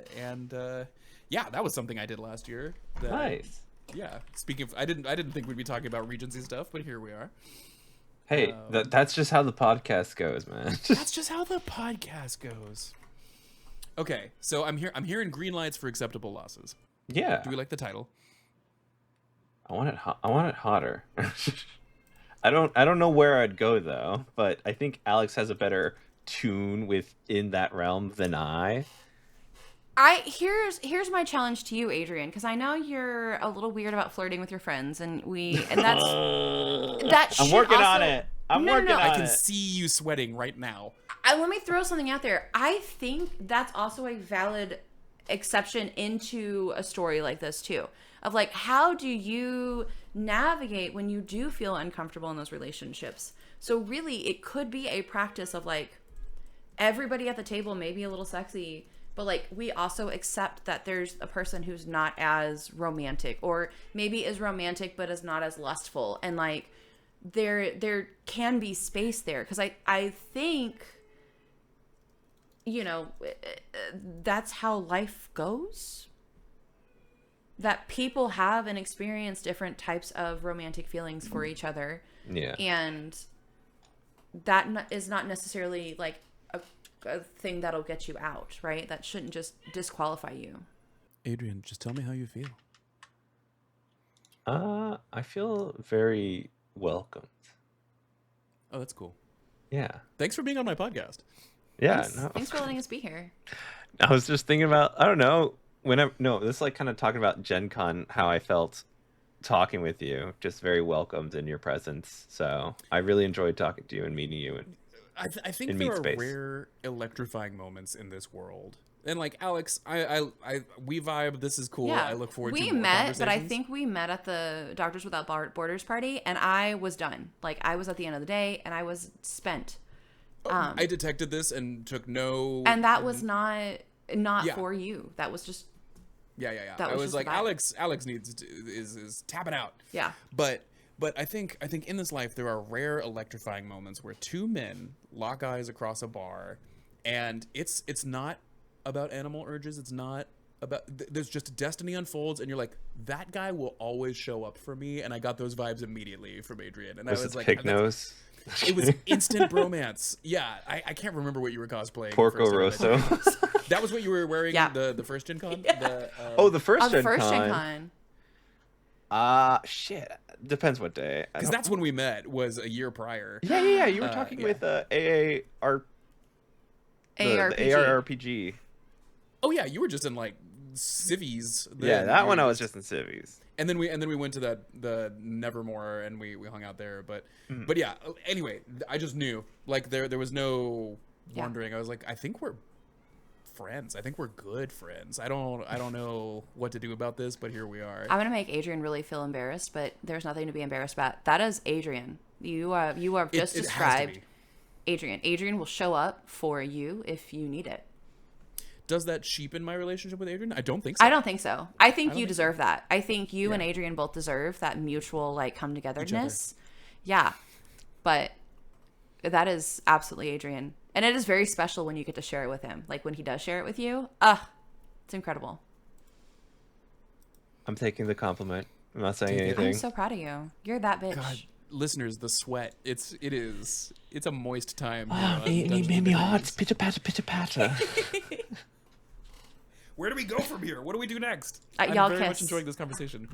that was something I did last year. Nice. Yeah. Speaking of, I didn't think we'd be talking about Regency stuff, but here we are. Hey, that's just how the podcast goes, man. That's just how the podcast goes. Okay, so I'm hearing green lights for acceptable losses. Yeah. Do we like the title? I want it hotter. I don't know where I'd go though, but I think Alex has a better tune within that realm than I. Here's my challenge to you, Adrian, because I know you're a little weird about flirting with your friends, and that's I'm working on it. I'm working on it. I can see you sweating right now. Let me throw something out there. I think that's also a valid exception into a story like this too. Of like, how do you navigate when you do feel uncomfortable in those relationships? So really, it could be a practice of like, everybody at the table may be a little sexy, but like we also accept that there's a person who's not as romantic, or maybe is romantic but is not as lustful, and like there can be space there, because I think, you know, that's how life goes, that people have and experience different types of romantic feelings for each other. Yeah. And that is not necessarily like a thing that'll get you out, right? That shouldn't just disqualify you. Adrian, just tell me how you feel. I feel very welcomed. Oh, that's cool. Yeah. Thanks for being on my podcast. Yeah. Thanks for letting us be here. I was just thinking about, I don't know, this is like kind of talking about Gen Con, how I felt talking with you, just very welcomed in your presence. So I really enjoyed talking to you and meeting you. And I think there are rare electrifying moments in this world. And like Alex, we vibe. This is cool. Yeah. I look forward to more conversations. But I think we met at the Doctors Without Borders party, and I was done. Like I was at the end of the day, and I was spent. I detected this and took no. And that was not for you. That was just. Yeah. That I was like, vibe. Alex is tapping out. Yeah. But I think in this life there are rare electrifying moments where two men lock eyes across a bar, and it's not about animal urges. It's not about. There's just destiny unfolds, and you're like, that guy will always show up for me. And I got those vibes immediately from Adrian, and I was like, pig nose. It was instant bromance. Yeah, I can't remember what you were cosplaying. Porco Rosso. That was what you were wearing. Yeah. The first Gen Con. Yeah. The first Gen Con. Shit. Depends what day. Because that's when we met. Was a year prior. Yeah. You were talking with ARPG. Oh yeah, you were just in like civvies. Yeah, that one I was just in civvies. And then we went to the Nevermore, and we hung out there. But yeah. Anyway, I just knew, like there was no wondering. I was like, I think we're friends. I think we're good friends. I don't know what to do about this, but here we are. I'm gonna make Adrian really feel embarrassed, but there's nothing to be embarrassed about. That is Adrian. You have just described Adrian. Adrian will show up for you if you need it. Does that cheapen my relationship with Adrian? I don't think so. I don't think so. I think you deserve that. I think you and Adrian both deserve that mutual like come togetherness. Yeah, but that is absolutely Adrian. And it is very special when you get to share it with him. Like when he does share it with you, it's incredible. I'm taking the compliment. I'm not saying Take it. I'm anything. so proud of you. You're that bitch. God, listeners, the sweat. It's a moist time. Here Oh, on it Dungeons made and me hot. Degrees. Pitter patter, pitter patter. Where do we go from here? What do we do next? Y'all I'm very much kiss. enjoying this conversation.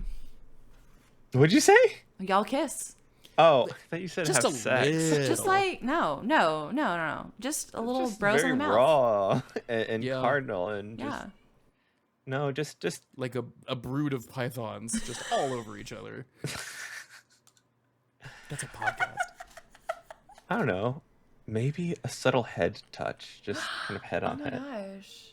What'd you say? Y'all kiss. Oh, I thought you said Just have a sex. little. Just like no. Just a little Just bros very in the mouth. raw and Yeah. cardinal and Yeah. just no, just Like a brood of pythons just all over each other. That's a podcast. I don't know. Maybe a subtle head touch, just kind of head Oh on my head. gosh.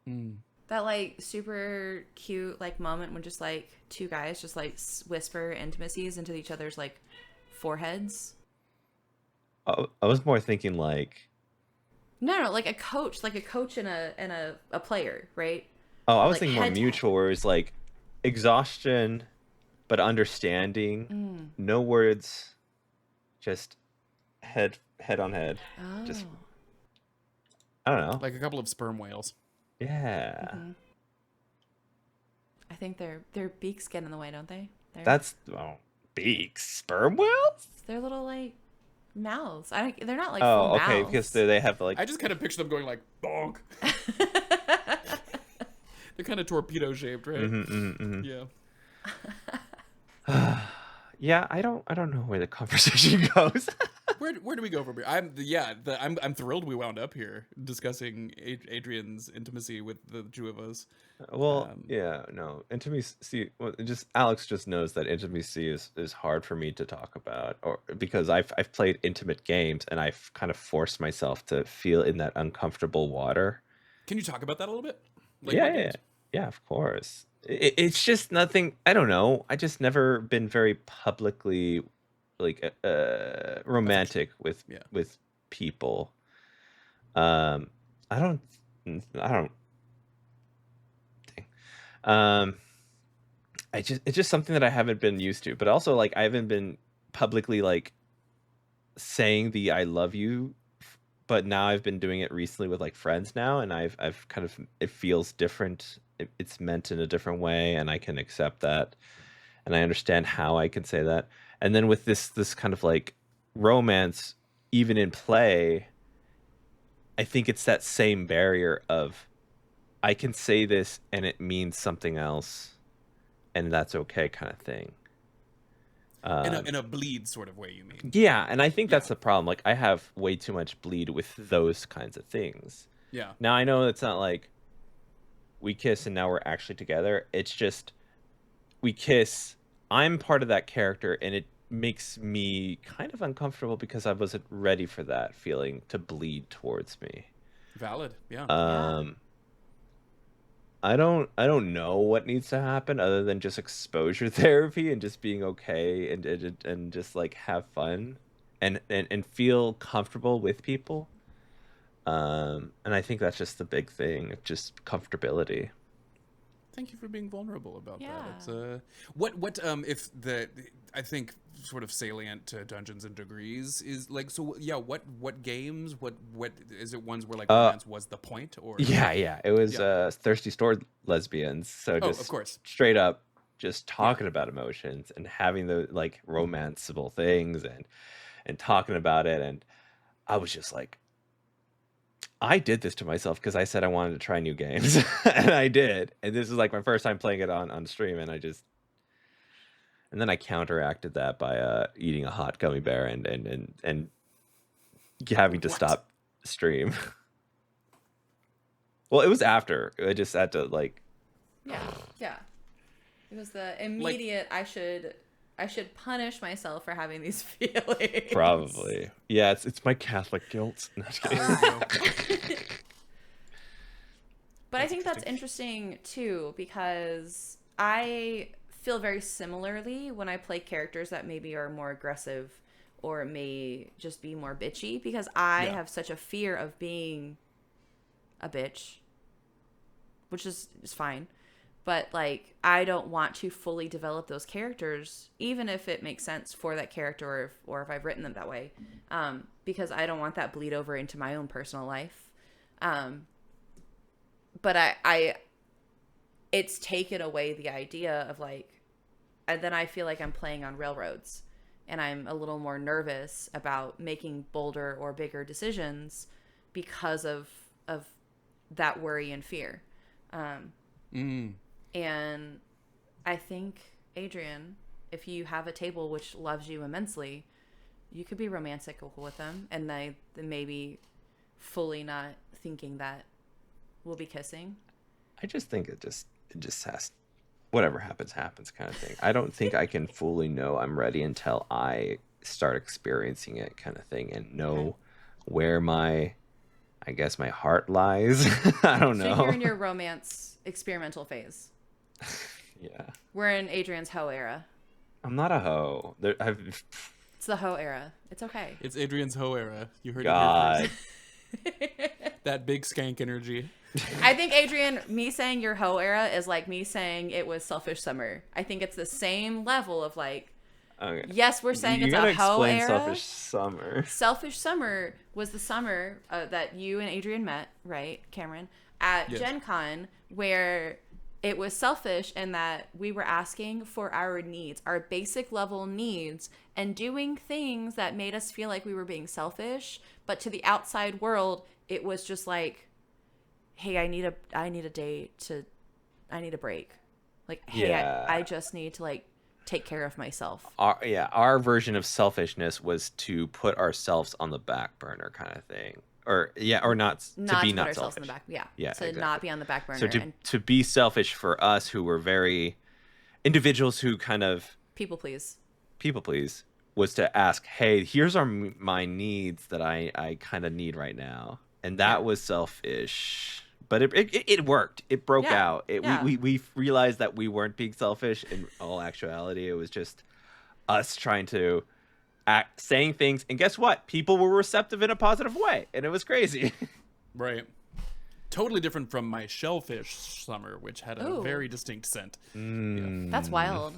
Mm. That like super cute like moment when just like two guys just like whisper intimacies into each other's like foreheads. Oh, I was more thinking like, No, like a coach and a player, right? oh, I was Like thinking more head mutual, where it's like exhaustion, but understanding, no words, just head on head. Oh. Just I don't know. Like a couple of sperm whales. Yeah, I think their beaks get in the way, don't they? that's beaks, sperm whales. Their little like mouths. They're not like Oh, full okay, mouths. because they have like I just kind of picture them going like bonk. They're kind of torpedo shaped, right? Yeah. yeah. I don't know where the conversation goes. Where do we go from here? I'm thrilled we wound up here discussing Adrian's intimacy with the two of us. Well, yeah, no, intimacy. Well, just Alex just knows that intimacy is hard for me to talk about, or because I've played intimate games and I've kind of forced myself to feel in that uncomfortable water. Can you talk about that a little bit? Like Yeah, what yeah, games? yeah, of course. It's just nothing. I don't know. I just never been very publicly like romantic with Yeah. people. Um, I don't. I don't. Um, it's just something that I haven't been used to, but also like I haven't been publicly like saying the I love you, but now I've been doing it recently with like friends now, and I've kind of it feels different. It's meant in a different way, and I can accept that, and I understand how I can say that. And then with this kind of like romance, even in play, I think it's that same barrier of I can say this and it means something else, and that's okay, kind of thing. In a bleed sort of way, you mean? Yeah, and I think that's the problem. Like I have way too much bleed with those kinds of things. Yeah. Now I know it's not like we kiss and now we're actually together. It's just we kiss. I'm part of that character, and it makes me kind of uncomfortable because I wasn't ready for that feeling to bleed towards me. Valid. Yeah. I don't know what needs to happen other than just exposure therapy and just being okay and just like have fun and feel comfortable with people. And I think that's just the big thing, just comfortability. Thank you for being vulnerable about Yeah. that. It's what if the I think sort of salient to Dungeons and Degrees is like what games what is it ones where like romance was the point or Yeah, it was thirsty store lesbians, so just of course. straight up just talking about emotions and having the like romanceable things and talking about it. And I was just like, I did this to myself because I said I wanted to try new games, and I did. And this is like my first time playing it on stream, and and then I counteracted that by eating a hot gummy bear and having to What? stop stream. Well, it was after. I just had to like. Yeah. It was the immediate I should punish myself for having these feelings. Probably. Yeah, it's my Catholic guilt. No, just kidding. But I think that's interesting too, because I feel very similarly when I play characters that maybe are more aggressive or may just be more bitchy, because I have such a fear of being a bitch, which is fine. but like I don't want to fully develop those characters, even if it makes sense for that character or if I've written them that way, because I don't want that bleed over into my own personal life. But I it's taken away the idea of like, and then I feel like I'm playing on railroads, and I'm a little more nervous about making bolder or bigger decisions because of that worry and fear. And I think, Adrian, if you have a table which loves you immensely, you could be romantical with them, and they maybe fully not thinking that we'll be kissing. I just think it just has, whatever happens kind of thing. I don't think I can fully know I'm ready until I start experiencing it, kind of thing, and know where my heart lies. I don't know. So you're in your romance experimental phase. Yeah. We're in Adrian's hoe era. I'm not a hoe. It's the hoe era. It's okay. It's Adrian's hoe era. You heard God. it here first. That big skank energy. I think, Adrian, me saying your hoe era is like me saying it was selfish summer. I think it's the same level of like, Okay. yes, we're saying it's gotta a hoe explain era. Selfish summer. Selfish summer was the summer that you and Adrian met, right, Cameron, at Gen Con, where it was selfish in that we were asking for our needs, our basic level needs, and doing things that made us feel like we were being selfish. But to the outside world, it was just like, hey, I need a date I need a break. Like, hey, I just need to like take care of myself. Our version of selfishness was to put ourselves on the back burner, kind of thing. Or not to be put not ourselves selfish. in the back. Yeah. Yeah, To exactly. not be on the back burner. So to be selfish for us, who were very individuals who kind of people please, was to ask, hey, here's my needs that I kind of need right now, and that was selfish. But it worked. It broke out. We realized that we weren't being selfish. In all actuality, it was just us trying to saying things, and guess what? People were receptive in a positive way, and it was crazy. Right. Totally different from my shellfish summer, which had a very distinct scent. That's wild.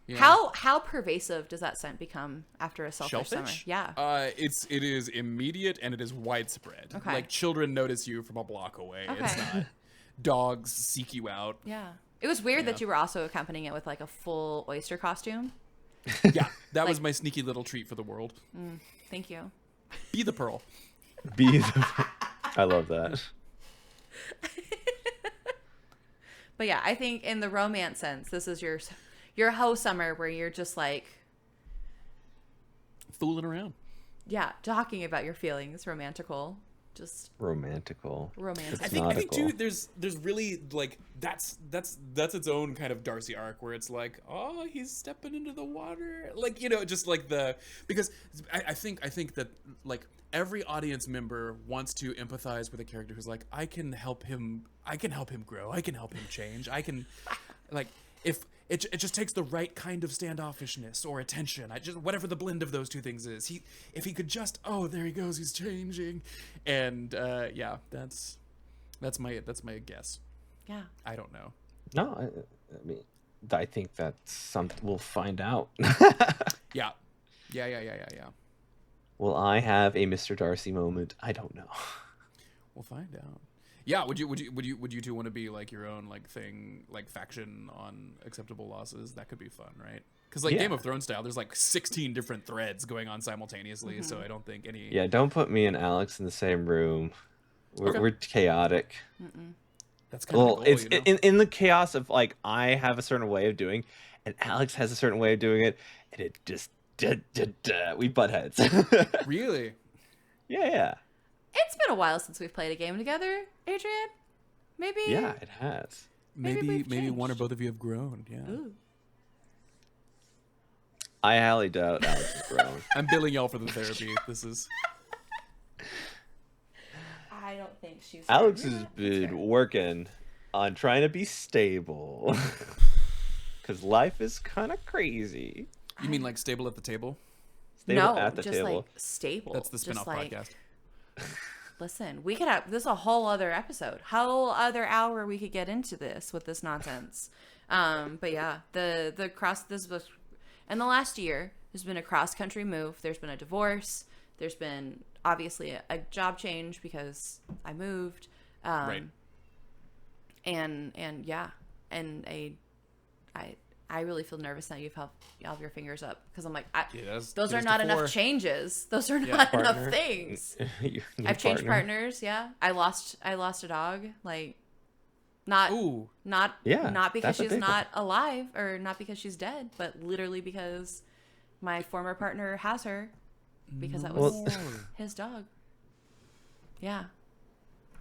Yeah. How pervasive does that scent become after a selfish summer? Yeah. It is immediate and it is widespread. Okay. Like children notice you from a block away. Okay. It's not dogs seek you out. Yeah. It was weird that you were also accompanying it with like a full oyster costume. Yeah, that was my sneaky little treat for the world. Thank you. Be the pearl. I love that. But yeah, I think in the romance sense, this is your hoe summer where you're just like Fooling around. yeah, talking about your feelings, just Romantical. romantic. I think too. There's really like that's its own kind of Darcy arc where it's like, oh, he's stepping into the water, like just like because I think that like every audience member wants to empathize with a character who's like, I can help him grow, I can help him change, I can like if. It just takes the right kind of standoffishness or attention. Whatever the blend of those two things is. If he could just, oh, there he goes, he's changing, and that's my guess. Yeah. I don't know. No, I mean, I think that's something we'll find out. Yeah. Will I have a Mr. Darcy moment? I don't know. We'll find out. Yeah, would you two want to be like your own like thing, like faction on acceptable losses? That could be fun, right? Because like Game of Thrones style, there's like 16 different threads going on simultaneously, so I don't think any. Yeah, don't put me and Alex in the same room. We're chaotic. That's kind of the goal, it's in the chaos of like I have a certain way of doing, and Alex has a certain way of doing it, and it just we butt heads. Really? Yeah. It's been a while since we've played a game together, Adrian. Maybe. Yeah, it has. Maybe we've one or changed. both of you have grown. Yeah. Ooh. I highly doubt Alex has grown. I'm billing y'all for the therapy. This is. I don't think she's. Alex has been working on trying to be stable. Because life is kind of crazy. You mean like stable at the table? Stable no, at the just table. like stable. That's the spin-off Just, like, podcast. Listen, we could have this is a whole other episode, whole other hour we could get into this with this nonsense. But yeah, the cross this was in the last year. There's been a cross country move. There's been a divorce. There's been obviously a job change because I moved. Right. And yeah, and I really feel nervous now. You have your fingers up because I'm like, those are not enough changes. Those are not enough things. I've changed partners. Yeah, I lost a dog. Like, not because she's not alive or not because she's dead, but literally because my former partner has her because that was his dog. Yeah,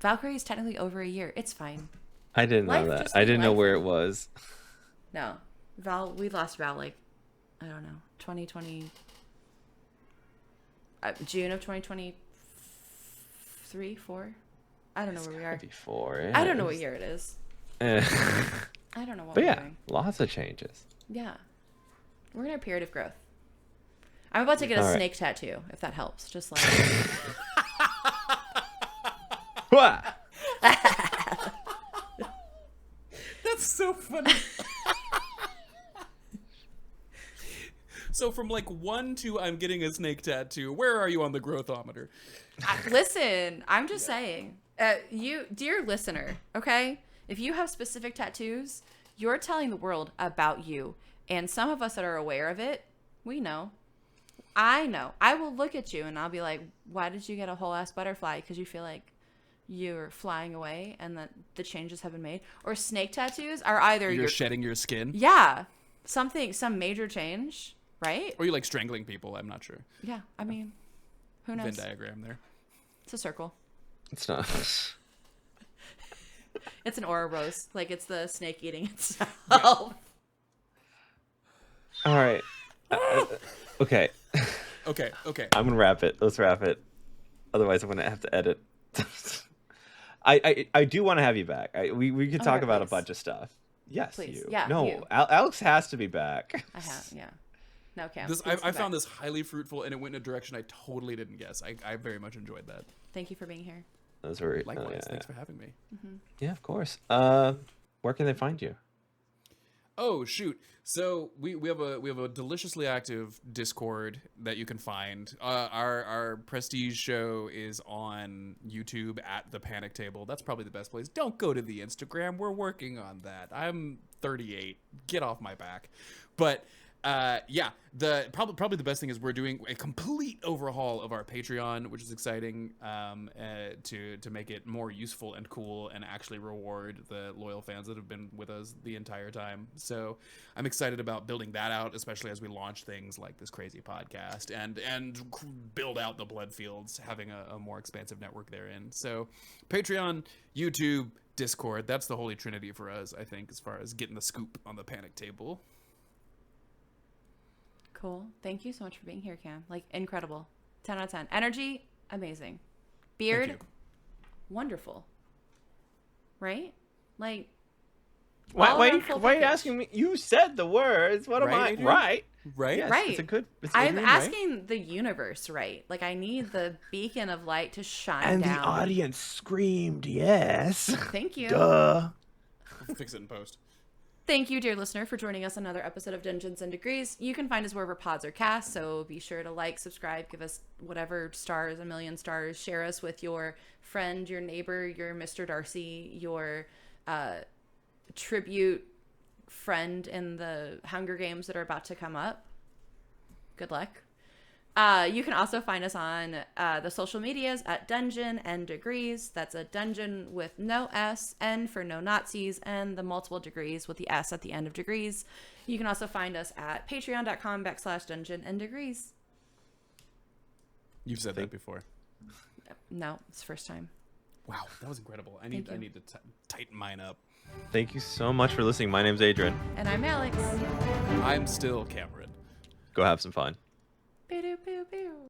Valkyrie is technically over a year. It's fine. I didn't know that. I didn't know where it was. No. We lost Val like, I don't know, 2020, June of 2023, 4. I don't know where we are. Before. I don't know what year it is. I don't know what we're doing. Lots of changes. Yeah. We're in a period of growth. I'm about to get a snake tattoo, if that helps. Just like. That's so funny. So from like 1 to I'm getting a snake tattoo, where are you on the growthometer? Listen, I'm just saying, you, dear listener, okay? If you have specific tattoos, you're telling the world about you. And some of us that are aware of it, we know. I know. I will look at you and I'll be like, why did you get a whole ass butterfly? Because you feel like you're flying away and that the changes have been made. Or snake tattoos are either you're shedding your skin. Yeah. Some major change. Right? Or you like strangling people, I'm not sure. Yeah, I mean, who knows? Venn diagram there. It's a circle. It's not. It's an Ouroboros. Like, it's the snake eating itself. Yeah. All right. Okay. Okay. I'm going to wrap it. Let's wrap it. Otherwise, I'm going to have to edit. I do want to have you back. We could talk about a bunch of stuff. Yes, please. you. Yeah, no, you. Alex has to be back. I have, yeah. No, Cam. I found this highly fruitful, and it went in a direction I totally didn't guess. I very much enjoyed that. Thank you for being here. That was very likewise. Thanks for having me. Mm-hmm. Yeah, of course. Where can they find you? Oh shoot! So we have a deliciously active Discord that you can find. Our Prestige show is on YouTube at the Panic Table. That's probably the best place. Don't go to the Instagram. We're working on that. I'm 38. Get off my back. But yeah, probably the best thing is we're doing a complete overhaul of our Patreon, which is exciting, to make it more useful and cool and actually reward the loyal fans that have been with us the entire time. So I'm excited about building that out, especially as we launch things like this crazy podcast and build out the blood fields, having a more expansive network therein. So Patreon, YouTube, Discord, that's the holy trinity for us, I think, as far as getting the scoop on the Panic Table. Cool. Thank you so much for being here, Cam. Like, incredible. 10 out of 10. Energy, amazing. Beard, wonderful. Right? Like, why are you asking me? You said the words. What am I? Adrian? Right. Right? Yes, right. It's a good. I'm Adrian, asking right? the universe, right? Like, I need the beacon of light to shine And down. the audience screamed yes. Thank you. Duh. We'll fix it in post. Thank you, dear listener, for joining us on another episode of Dungeons and Degrees. You can find us wherever pods are cast, so be sure to like, subscribe, give us whatever stars, 1 million stars. Share us with your friend, your neighbor, your Mr. Darcy, your tribute friend in the Hunger Games that are about to come up. Good luck. You can also find us on the social medias at Dungeon and Degrees. That's a dungeon with no S, N for no Nazis, and the multiple degrees with the S at the end of degrees. You can also find us at patreon.com/dungeon and degrees. You've said that before. No, it's the first time. Wow, that was incredible. I need to tighten mine up. Thank you so much for listening. My name's Adrian. And I'm Alex. I'm still Cameron. Go have some fun.